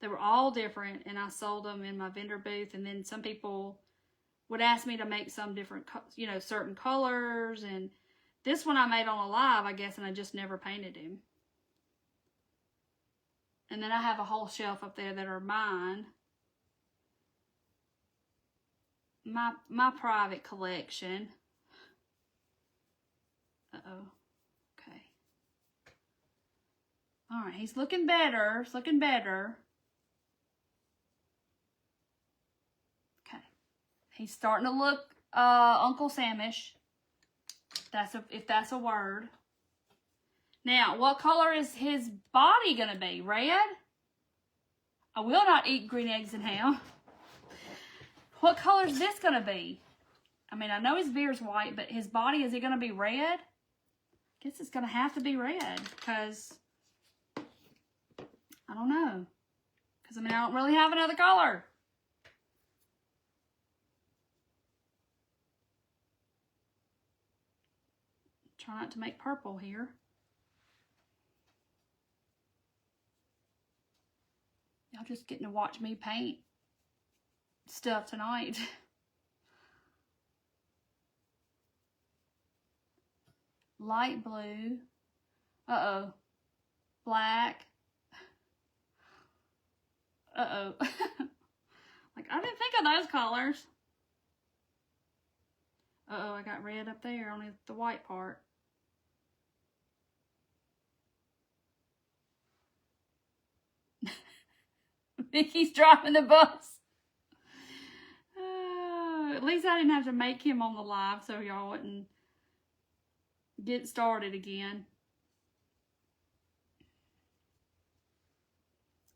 They were all different and I sold them in my vendor booth. And then some people would ask me to make some different, you know, certain colors. And this one I made on a live, I guess, and I just never painted him. And then I have a whole shelf up there that are mine. My private collection. Uh-oh. Okay. All right, he's looking better. It's looking better. Okay. He's starting to look Uncle Samish. If that's a word. Now, what color is his body going to be? Red? I will not eat green eggs and ham. What color is this going to be? I mean, I know his beard's white, but his body, is it going to be red? I guess it's going to have to be red because, I don't know. Because, I mean, I don't really have another color. Try not to make purple here. Y'all just getting to watch me paint stuff tonight. Light blue. Uh-oh. Black. Uh-oh. Like, I didn't think of those colors. Uh-oh, I got red up there on the white part. Vicky's driving the bus. At least I didn't have to make him on the live so y'all wouldn't get started again.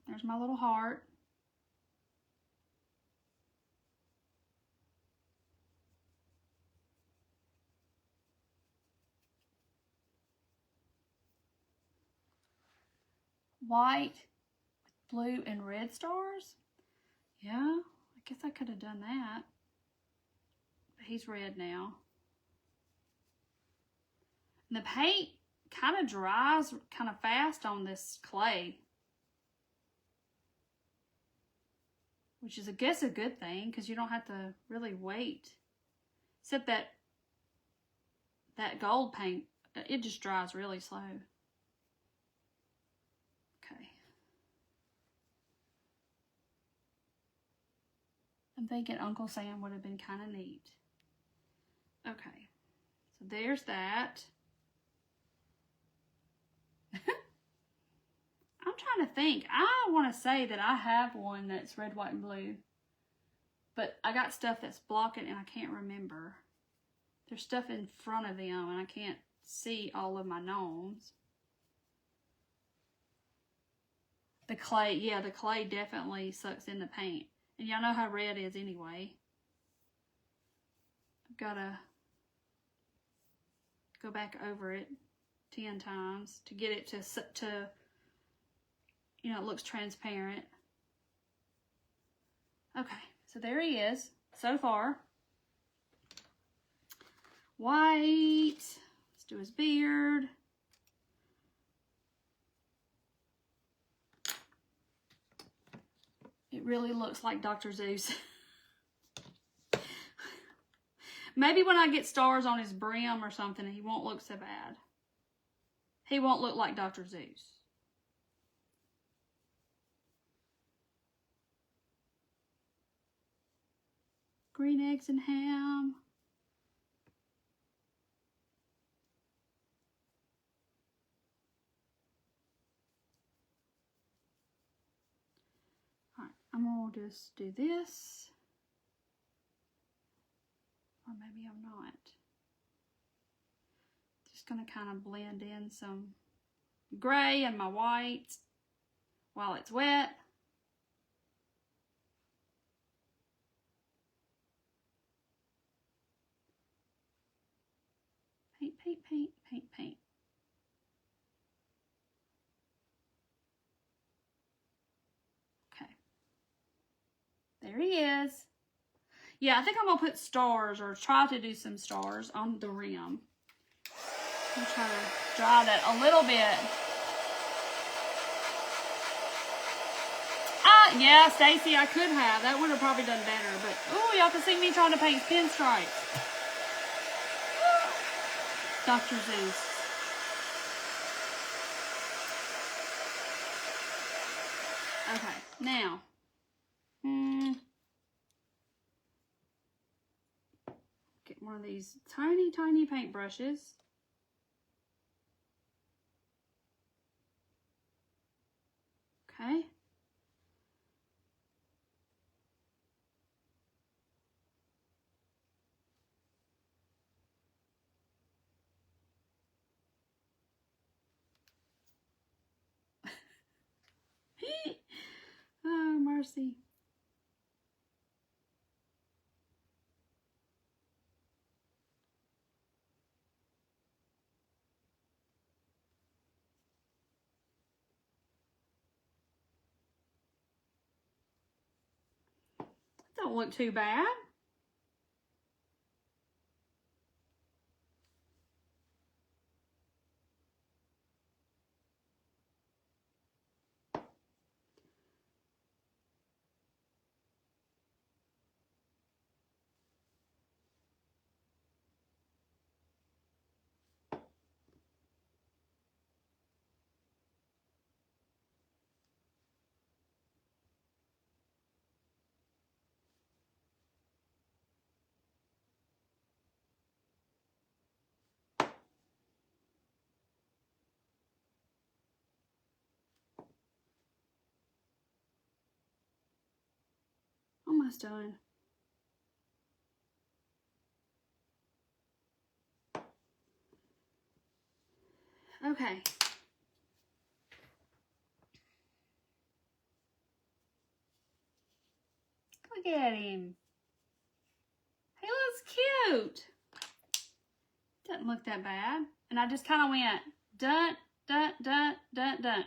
There's my little heart. White, blue, and red stars? Yeah, I guess I could have done that. But he's red now. And the paint kind of dries kind of fast on this clay. Which is, I guess, a good thing because you don't have to really wait. Except that gold paint, it just dries really slow. Okay. I'm thinking Uncle Sam would have been kind of neat. Okay. So there's that. I'm trying to think. I want to say that I have one that's red, white, and blue. But I got stuff that's blocking and I can't remember. There's stuff in front of them and I can't see all of my gnomes. The clay, yeah, the clay definitely sucks in the paint. And y'all know how red is anyway. I've got to go back over it 10 times to get it to you know, it looks transparent. Okay, so there he is so far. White. Let's do his beard. It really looks like Dr. Zeus. Maybe when I get stars on his brim or something, he won't look so bad. He won't look like Dr. Zeus. Green eggs and ham. All right, I'm gonna just do this. Or maybe I'm not. Just gonna kind of blend in some gray and my white while it's wet. Paint, paint, paint, paint, paint. Okay. There he is. Yeah, I think I'm going to put stars, or try to do some stars on the rim. I'm trying to dry that a little bit. Yeah, Stacy, I could have. That would have probably done better. But, oh, y'all can see me trying to paint pinstripes. Dr. Zeus. Okay, now. Get one of these tiny, tiny paintbrushes. Okay. Oh, mercy. Don't look too bad. Almost done. Okay. Look at him. He looks cute. Doesn't look that bad. And I just kind of went dun, dun, dun, dun, dun.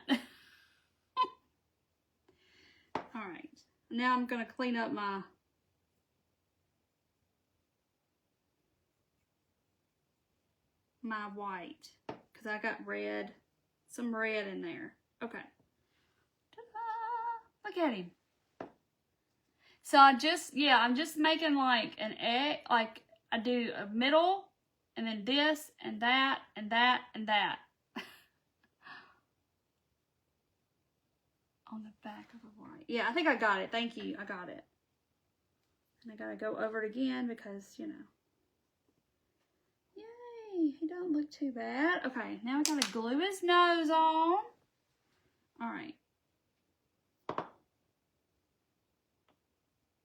All right. Now I'm going to clean up my white, because I got red, some red in there. Okay. Ta-da! Look at him. So I'm just making like an egg, like I do a middle, and then this, and that, and that, and that. On the back of the white. Yeah, I think I got it. Thank you. I got it. And I gotta go over it again because, you know. Yay, he don't look too bad. Okay, now I gotta glue his nose on. All right.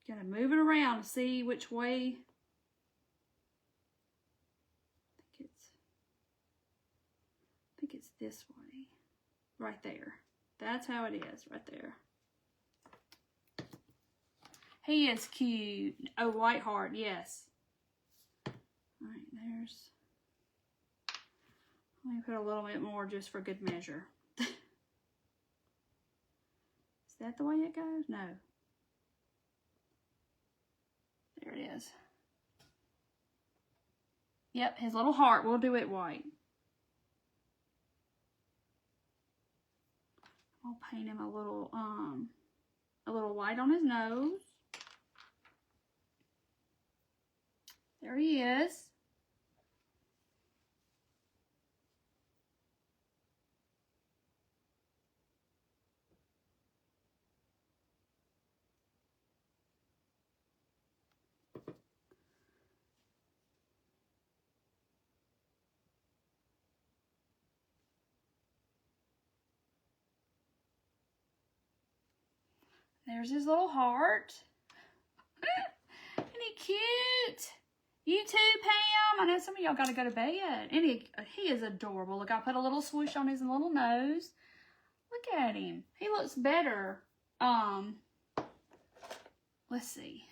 Gotta move it around to see which way. I think it's this way. Right there. That's how it is, right there. He is cute. Oh, white heart, yes. All right, there's Let me put a little bit more just for good measure. Is that the way it goes? No. There it is. Yep, his little heart. We'll do it white. I'll paint him a little white on his nose. There he is. There's his little heart. Isn't he cute? You too, Pam. I know some of y'all got to go to bed. And he is adorable. Look, I put a little swoosh on his little nose. Look at him. He looks better. Let's see.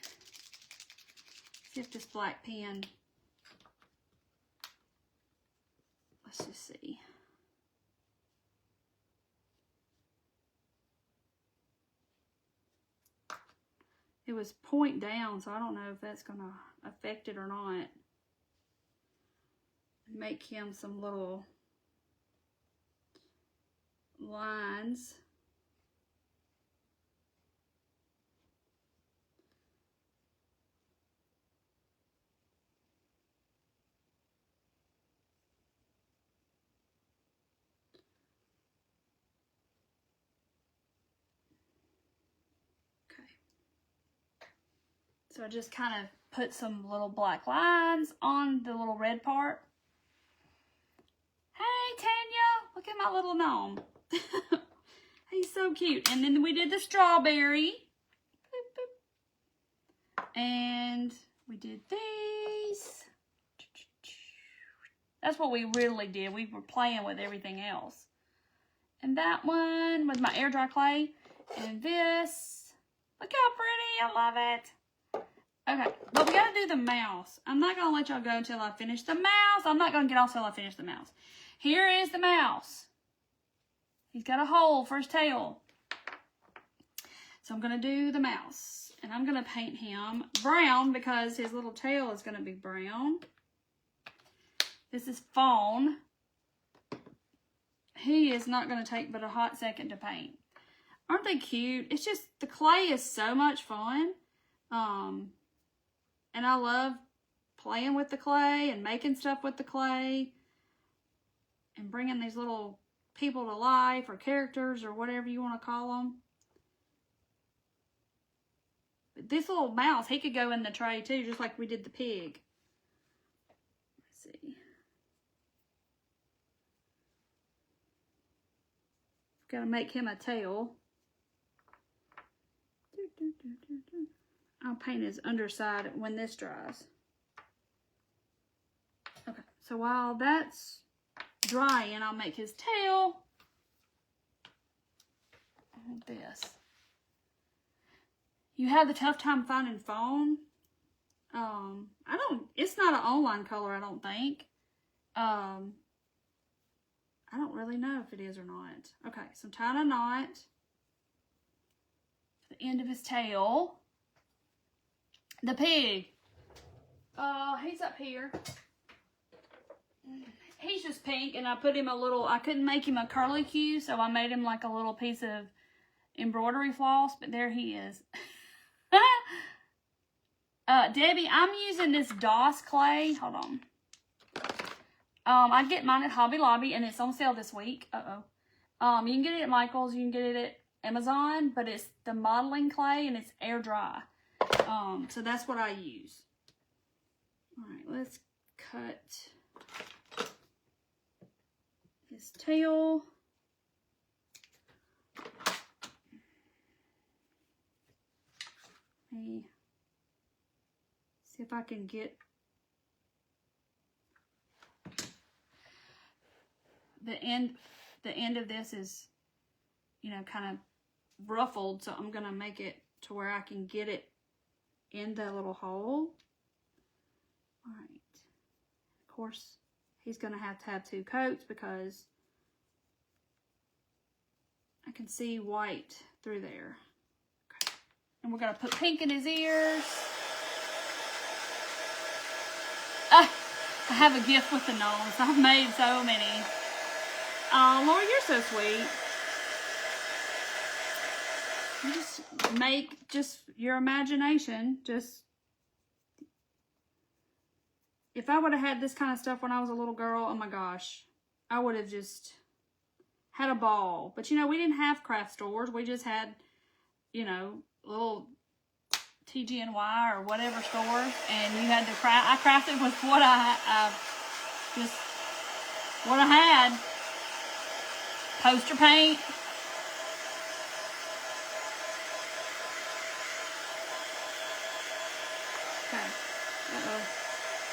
See if this black pen. Let's just see. It was point down, so I don't know if that's going to affect it or not. Make him some little lines. So I just kind of put some little black lines on the little red part. Hey, Tanya, look at my little gnome. He's so cute. And then we did the strawberry. Boop, boop. And we did these. That's what we really did. We were playing with everything else. And that one with my air dry clay. And this. Look how pretty. I love it. Okay, but we got to do the mouse. I'm not going to let y'all go until I finish the mouse. I'm not going to get off until I finish the mouse. Here is the mouse. He's got a hole for his tail. So I'm going to do the mouse. And I'm going to paint him brown because his little tail is going to be brown. This is fawn. He is not going to take but a hot second to paint. Aren't they cute? It's just, the clay is so much fun. And I love playing with the clay and making stuff with the clay and bringing these little people to life or characters or whatever you want to call them. But this little mouse, he could go in the tray too, just like we did the pig. Let's see. Got to make him a tail. I'll paint his underside when this dries. Okay, so while that's drying, I'll make his tail. This. You have the tough time finding fawn. It's not an online color, I don't think. I don't really know if it is or not. Okay, so I'm tying a knot to the end of his tail. The pig. He's up here. He's just pink, and I put him a little, I couldn't make him a curly Q, so I made him like a little piece of embroidery floss, but there he is. Debbie, I'm using this DOS clay. Hold on. I get mine at Hobby Lobby, and it's on sale this week. You can get it at Michael's, you can get it at Amazon, but it's the modeling clay, and it's air dry. So that's what I use. All right, let's cut his tail. Let me see if I can get the end of this is, you know, kind of ruffled, so I'm gonna make it to where I can get it in the little hole. All right. Of course, he's going to have 2 coats because I can see white through there. Okay. And we're going to put pink in his ears. I have a gift with the gnomes. I've made so many. Oh, Lord, you're so sweet. You just make just your imagination. Just, if I would have had this kind of stuff when I was a little girl, oh my gosh, I would have just had a ball. But you know, we didn't have craft stores. We just had, you know, little TGNY or whatever stores, and you had to craft. I crafted with what I just what I had. Poster paint. Okay.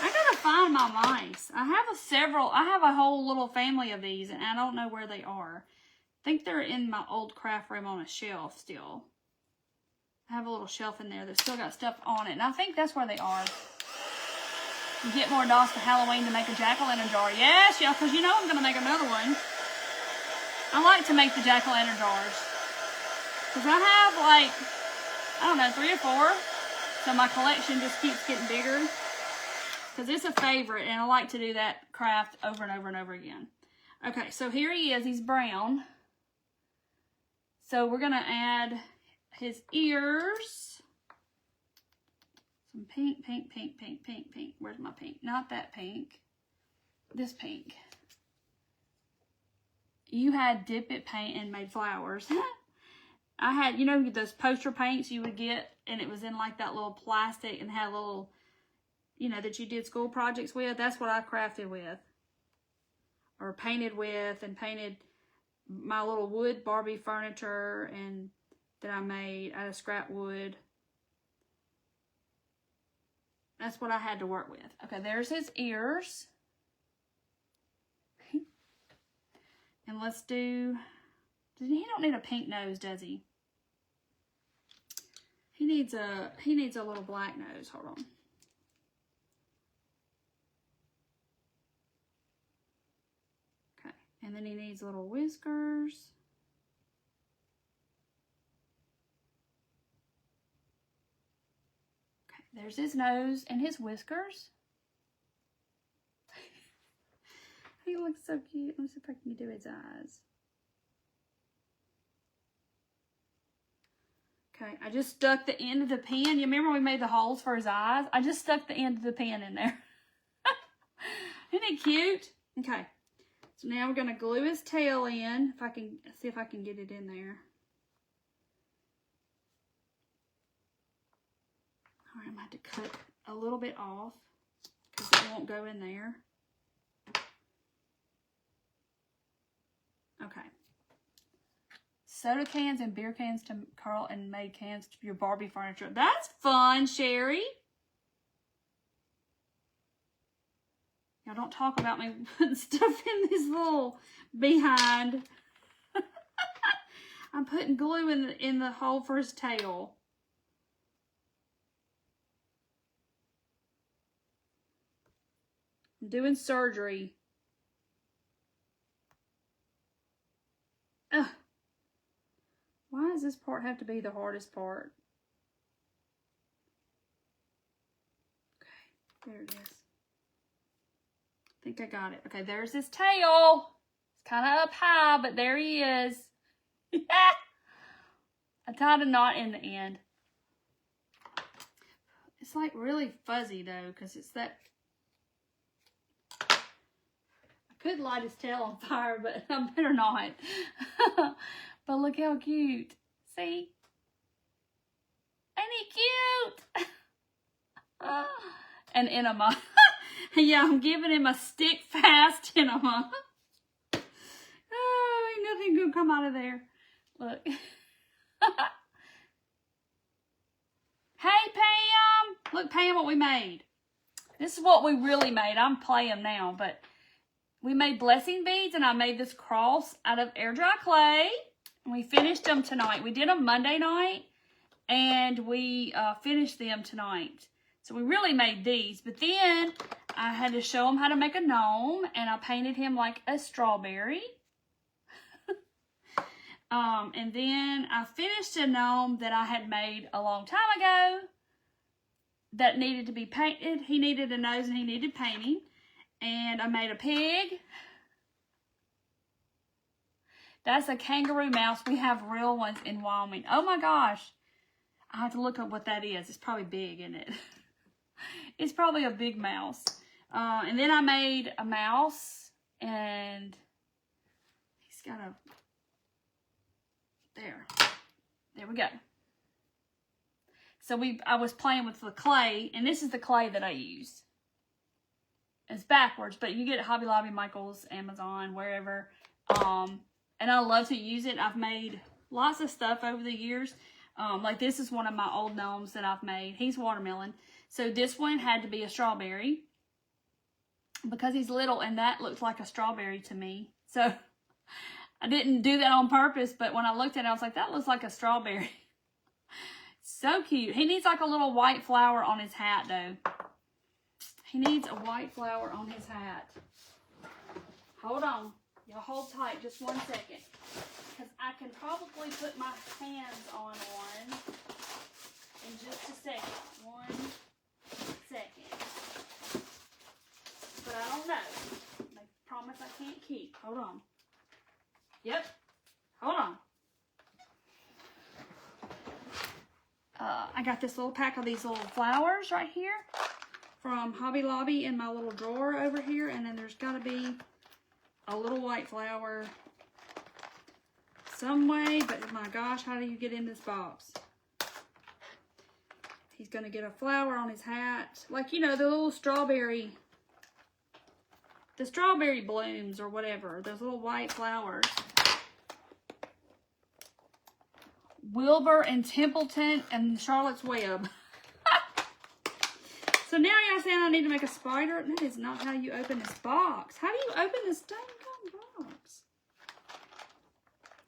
I gotta find my mice. I have a whole little family of these, and I don't know where they are. I think they're in my old craft room on a shelf still. I have a little shelf in there that's still got stuff on it, and I think that's where they are. You get more dolls for Halloween to make a jack-o'-lantern jar. Yes, yeah, because you know I'm going to make another one. I like to make the jack-o'-lantern jars. Because I have like, I don't know, 3 or 4. So my collection just keeps getting bigger. Because it's a favorite, and I like to do that craft over and over and over again. Okay, so here he is. He's brown. So we're going to add his ears. Some pink, pink, pink, pink, pink, pink. Where's my pink? Not that pink. This pink. You had dip it paint and made flowers. I had, you know, those poster paints you would get, and it was in like that little plastic and had a little, you know, that you did school projects with. That's what I crafted with. Or painted with, and painted my little wood Barbie furniture and that I made out of scrap wood. That's what I had to work with. Okay, there's his ears. And let's do, he don't need a pink nose, does he? He needs a little black nose. Hold on. Okay, and then he needs little whiskers. Okay, there's his nose and his whiskers. He looks so cute. Let me see if I can do his eyes. Okay, I just stuck the end of the pen. You remember we made the holes for his eyes? I just stuck the end of the pen in there. Isn't it cute? Okay, so now we're going to glue his tail in. If I can, see if I can get it in there. All right, I'm going to have to cut a little bit off because it won't go in there. Okay. Soda cans and beer cans to curl and made cans to your Barbie furniture. That's fun, Sherry. Y'all don't talk about me putting stuff in this little behind. I'm putting glue in the hole for his tail. I'm doing surgery. Ugh. Why does this part have to be the hardest part? Okay, there it is. I think I got it. Okay, there's his tail. It's kind of up high, but there he is. I tied a knot in the end. It's like really fuzzy though, because it's that. I could light his tail on fire, but I better not. But look how cute. See? Ain't he cute? An enema. Yeah, I'm giving him a stick fast enema. Oh, ain't nothing gonna come out of there. Look. Hey, Pam. Look, Pam, what we made. This is what we really made. I'm playing now, but we made blessing beads, and I made this cross out of air dry clay. And we finished them tonight. We did them Monday night, and we finished them tonight. So we really made these. But then I had to show him how to make a gnome, and I painted him like a strawberry. And then I finished a gnome that I had made a long time ago that needed to be painted. He needed a nose and he needed painting. And I made a pig. That's a kangaroo mouse. We have real ones in Wyoming. Oh my gosh. I have to look up what that is. It's probably big, isn't it? It's probably a big mouse. And then I made a mouse, and he's got a... There we go. So I was playing with the clay, and this is the clay that I used. It's backwards, but you get it at Hobby Lobby, Michael's, Amazon, wherever. And I love to use it. I've made lots of stuff over the years. Like this is one of my old gnomes that I've made. He's watermelon. So this one had to be a strawberry because he's little, and that looked like a strawberry to me. So I didn't do that on purpose, but when I looked at it, I was like, that looks like a strawberry. So cute. He needs like a little white flower on his hat, though. He needs a white flower on his hat. Hold on. Y'all hold tight just 1 second. Because I can probably put my hands on one in just a second. 1 second. But I don't know. I promise I can't keep. Hold on. Yep. Hold on. I got this little pack of these little flowers right here from Hobby Lobby in my little drawer over here. And then there's got to be a little white flower some way. But my gosh, how do you get in this box? He's going to get a flower on his hat. Like, you know, the little strawberry... The strawberry blooms or whatever. Those little white flowers. Wilbur and Templeton and Charlotte's Web. So now y'all saying I need to make a spider? That is not how you open this box. How do you open this dang box?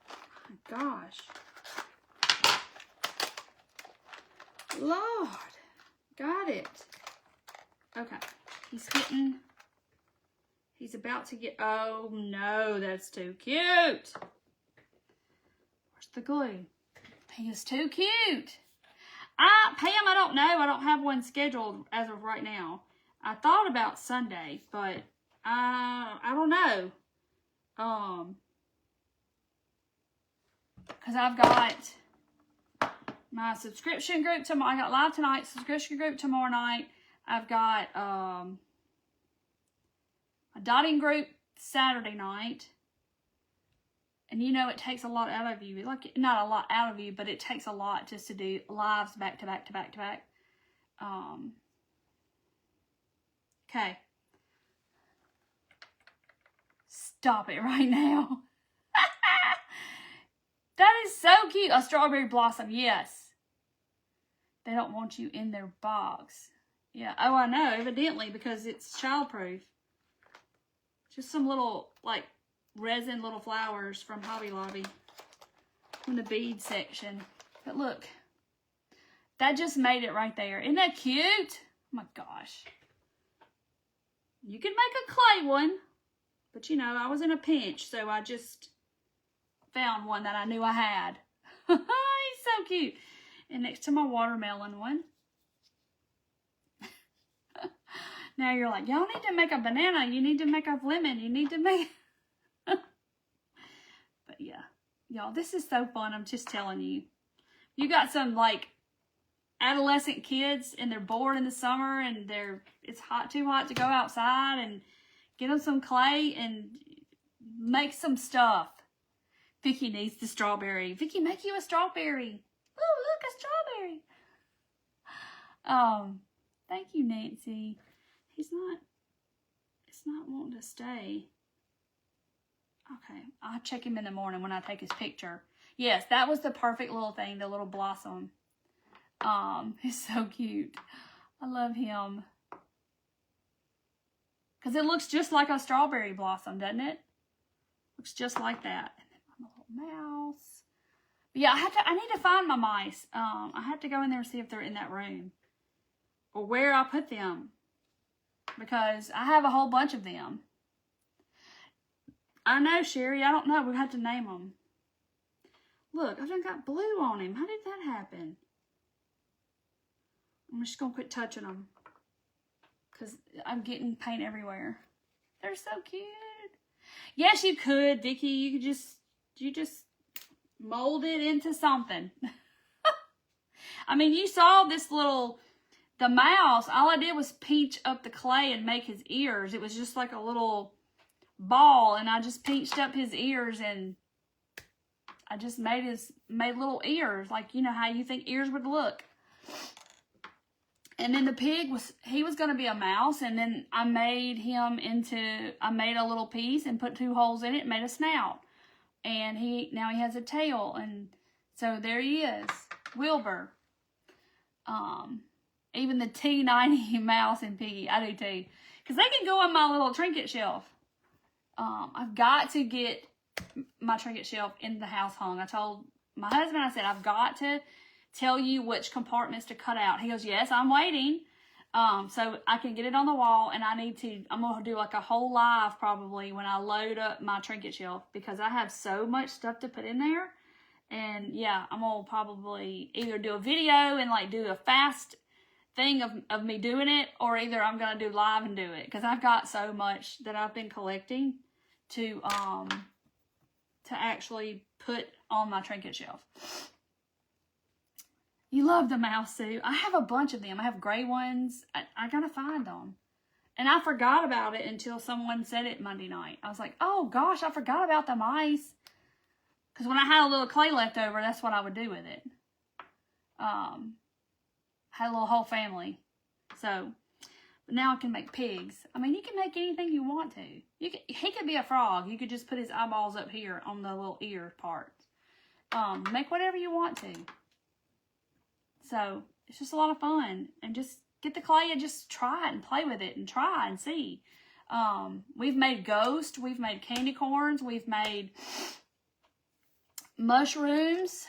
Oh my gosh. Lord. Got it. Okay. He's about to get, oh no, that's too cute. Where's the glue? He is too cute. Pam, I don't know. I don't have one scheduled as of right now. I thought about Sunday, but I don't know. Because I've got my subscription group tomorrow. I got live tonight, subscription group tomorrow night. I've got a dotting group Saturday night. And you know it takes a lot out of you. Like, not a lot out of you, but it takes a lot just to do lives back to back to back to back. Okay. Stop it right now. That is so cute. A strawberry blossom, yes. They don't want you in their box. Yeah, oh, I know, evidently, because it's childproof. Just some little, like, resin little flowers from Hobby Lobby from the bead section. But look, that just made it right there. Isn't that cute? Oh my gosh. You could make a clay one, but you know, I was in a pinch, so I just found one that I knew I had. He's so cute. And next to my watermelon one. Now you're like, y'all need to make a banana. You need to make a lemon. You need to make... But yeah, y'all, this is so fun. I'm just telling you. You got some, like, adolescent kids and they're bored in the summer and it's too hot to go outside, and get them some clay and make some stuff. Vicky needs the strawberry. Vicky, make you a strawberry. Oh, look, a strawberry. Thank you, Nancy. It's not wanting to stay. Okay, I'll check him in the morning when I take his picture. Yes, that was the perfect little thing, the little blossom. He's so cute. I love him. Because it looks just like a strawberry blossom, doesn't it? Looks just like that. And then my little mouse. But yeah, I need to find my mice. I have to go in there and see if they're in that room. Or where I put them. because I have a whole bunch of them. I know, Sherry. I don't know. We have to name them. Look, I've done got blue on him. How did that happen? I'm just going to quit touching them because I'm getting paint everywhere. They're so cute. Yes, you could, Vicky. You just mold it into something. I mean, you saw this the mouse. All I did was pinch up the clay and make his ears. It was just like a little ball, and I just pinched up his ears, and I just made little ears, like, you know how you think ears would look. And then the pig he was going to be a mouse, and then I made a little piece and put 2 holes in it and made a snout. And now he has a tail, and so there he is, Wilbur. Even the T90 mouse and piggy, I do too, because they can go on my little trinket shelf. I've got to get my trinket shelf in the house hung. I told my husband, I said, I've got to tell you which compartments to cut out. He goes, yes, I'm waiting. So I can get it on the wall, and I'm going to do like a whole live probably when I load up my trinket shelf, because I have so much stuff to put in there. And yeah, I'm going to probably either do a video and like do a fast thing of me doing it, or either I'm going to do live and do it, because I've got so much that I've been collecting to actually put on my trinket shelf. You love the mouse suit. I have a bunch of them. I have gray ones. I gotta find them. And I forgot about it until someone said it Monday night. I was like, oh gosh, I forgot about the mice. Because when I had a little clay left over, that's what I would do with it. Had a little whole family. So, but now I can make pigs. I mean, you can make anything you want to. He could be a frog. You could just put his eyeballs up here on the little ear part. Make whatever you want to. So, it's just a lot of fun. And just get the clay and just try it and play with it and try and see. We've made ghosts. We've made candy corns. We've made mushrooms.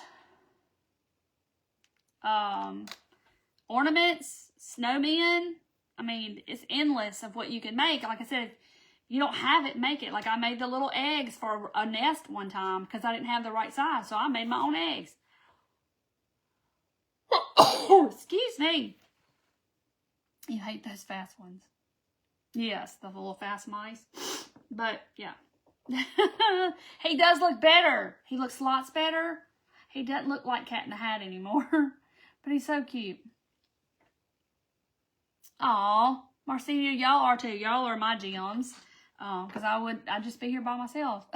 Ornaments. Snowmen. I mean, it's endless of what you can make. Like I said, if you don't have it, make it. Like I made the little eggs for a nest one time because I didn't have the right size. So I made my own eggs. Excuse me. You hate those fast ones. Yes, the little fast mice. But, yeah. He does look better. He looks lots better. He doesn't look like Cat in the Hat anymore. But he's so cute. Aw, Marcia, y'all are too. Y'all are my gems. Because I'd just be here by myself.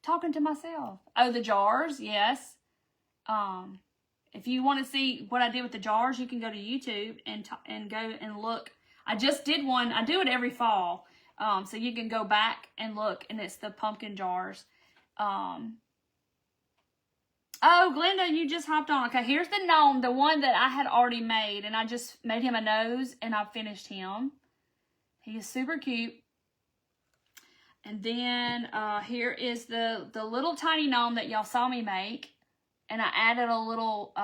Talking to myself. Oh, the jars, yes. If you want to see what I did with the jars, you can go to YouTube and go and look. I just did one. I do it every fall. So you can go back and look, and it's the pumpkin jars. Oh, Glenda, you just hopped on. Okay, here's the gnome, the one that I had already made, and I just made him a nose, and I finished him. He is super cute. And then here is the little tiny gnome that y'all saw me make. And I added a little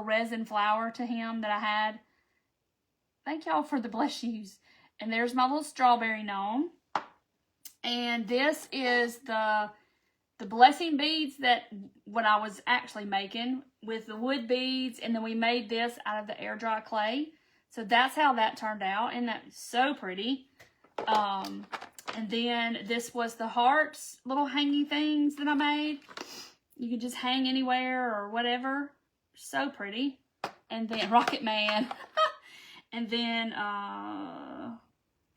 resin flower to him that I had. Thank y'all for the bless yous. And there's my little strawberry gnome. And this is the blessing beads what I was actually making with the wood beads. And then we made this out of the air dry clay. So that's how that turned out. And that's so pretty. And then this was the hearts, little hanging things that I made. You can just hang anywhere or whatever. So pretty. And then Rocket Man. And then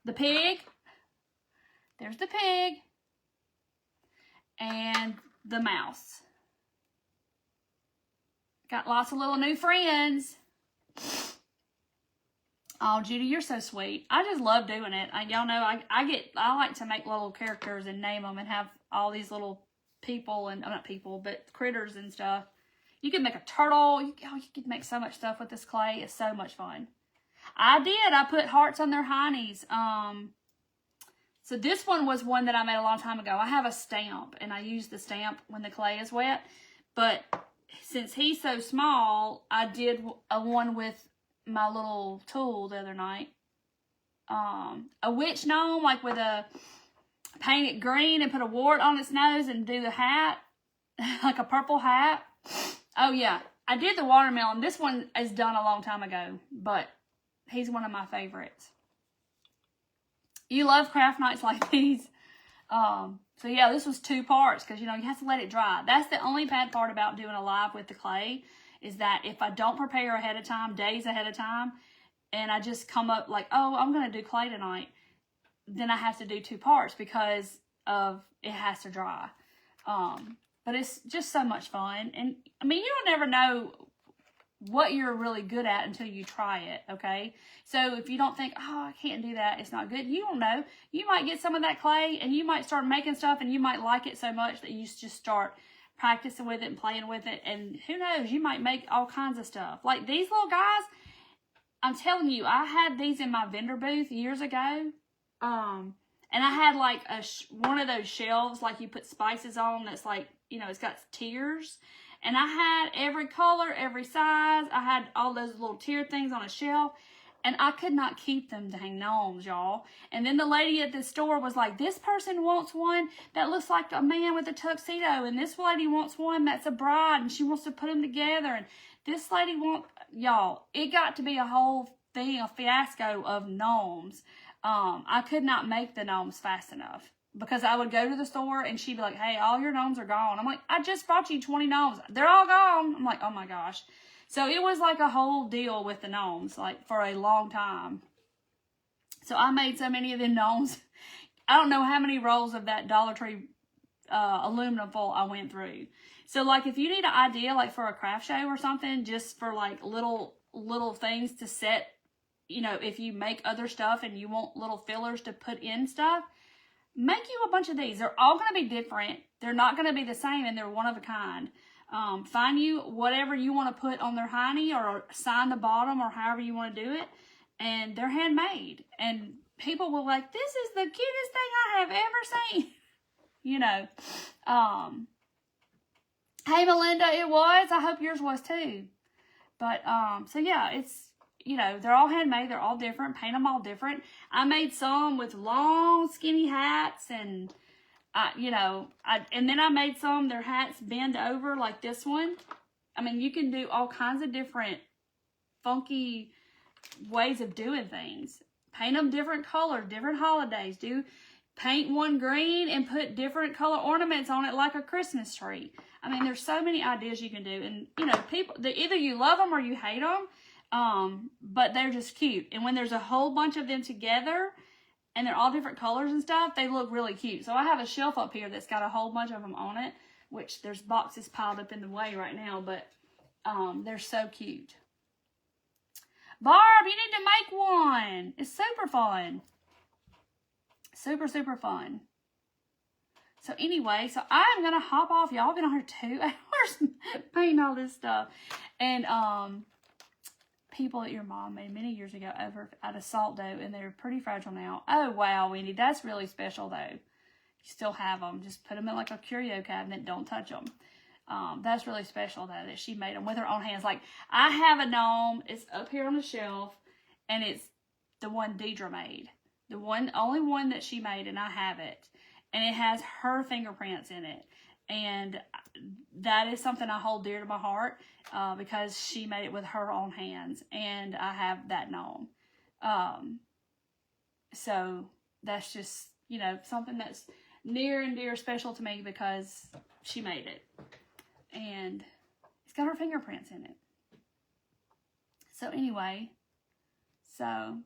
the pig. There's the pig. And the mouse. Got lots of little new friends. Oh, Judy, you're so sweet. I just love doing it. Y'all know I like to make little characters and name them and have all these little people and not people, but critters and stuff. You can make a turtle. You can make so much stuff with this clay. It's so much fun. I put hearts on their heinies. So this one was one that I made a long time ago. I have a stamp, and I use the stamp when the clay is wet. But since he's so small, I did a one with my little tool the other night. a witch gnome, like with a, paint it green and put a wart on its nose and do the hat, like a purple hat. Oh yeah, I did the watermelon. This one is done a long time ago, but he's one of my favorites. You love craft nights like these. So yeah, this was 2 parts because, you know, you have to let it dry. That's the only bad part about doing a live with the clay, is that if I don't prepare ahead of time, days ahead of time, and I just come up like, oh, I'm going to do clay tonight, then I have to do 2 parts because of it has to dry. But it's just so much fun. And I mean, you'll never know what you're really good at until you try it, okay? So if you don't think, oh, I can't do that, it's not good, you don't know. You might get some of that clay and you might start making stuff and you might like it so much that you just start practicing with it and playing with it. And who knows, you might make all kinds of stuff. Like these little guys, I'm telling you, I had these in my vendor booth years ago. And I had like one of those shelves like you put spices on that's like, you know, it's got tiers. And I had every color, every size. I had all those little tier things on a shelf. And I could not keep them dang gnomes, y'all. And then the lady at the store was like, this person wants one that looks like a man with a tuxedo. And this lady wants one that's a bride and she wants to put them together. And this lady wants, y'all, it got to be a whole thing, a fiasco of gnomes. I could not make the gnomes fast enough. Because I would go to the store and she'd be like, hey, all your gnomes are gone. I'm like, I just brought you 20 gnomes. They're all gone. I'm like, oh my gosh. So it was like a whole deal with the gnomes, like for a long time. So I made so many of them gnomes. I don't know how many rolls of that Dollar Tree aluminum foil I went through. So like if you need an idea like for a craft show or something, just for like little things to set, you know, if you make other stuff and you want little fillers to put in stuff, make you a bunch of these. They're all going to be different. They're not going to be the same, and they're one of a kind. Find you whatever you want to put on their hiney or sign the bottom or however you want to do it, and they're handmade. And people will like, this is the cutest thing I have ever seen. You know. Hey, Melinda, it was. I hope yours was too. But, so yeah, it's, you know, they're all handmade. They're all different. Paint them all different. I made some with long, skinny hats, and and then I made some, their hats bend over like this one. I mean, you can do all kinds of different funky ways of doing things. Paint them different colors, different holidays. Paint one green and put different color ornaments on it like a Christmas tree. I mean, there's so many ideas you can do. And, you know, either you love them or you hate them. But they're just cute. And when there's a whole bunch of them together and they're all different colors and stuff, they look really cute. So I have a shelf up here that's got a whole bunch of them on it, which there's boxes piled up in the way right now, but they're so cute. Barb, you need to make one. It's super fun. Super, super fun. So anyway, so I'm going to hop off. Y'all been on here 2 hours painting all this stuff. And, people that your mom made many years ago over out of salt dough, and they're pretty fragile now. Oh, wow, Wendy, that's really special, though. You still have them. Just put them in like a curio cabinet. Don't touch them. That's really special, though, that she made them with her own hands. Like, I have a gnome. It's up here on the shelf, and it's the one Deidre made. The only one that she made, and I have it. And it has her fingerprints in it. And that is something I hold dear to my heart because she made it with her own hands. And I have that gnome. So that's just, you know, something that's near and dear special to me because she made it. And it's got her fingerprints in it. So anyway, so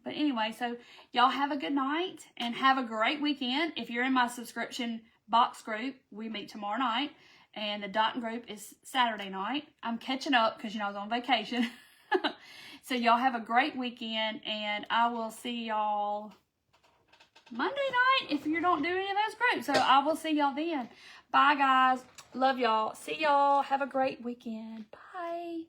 y'all have a good night and have a great weekend. If you're in my subscription box group, we meet tomorrow night, and the dotting group is Saturday night. I'm catching up because, you know, I was on vacation. So y'all have a great weekend, and I will see y'all Monday night if you don't do any of those groups. So I will see y'all then. Bye, guys. Love y'all. See y'all. Have a great weekend. Bye.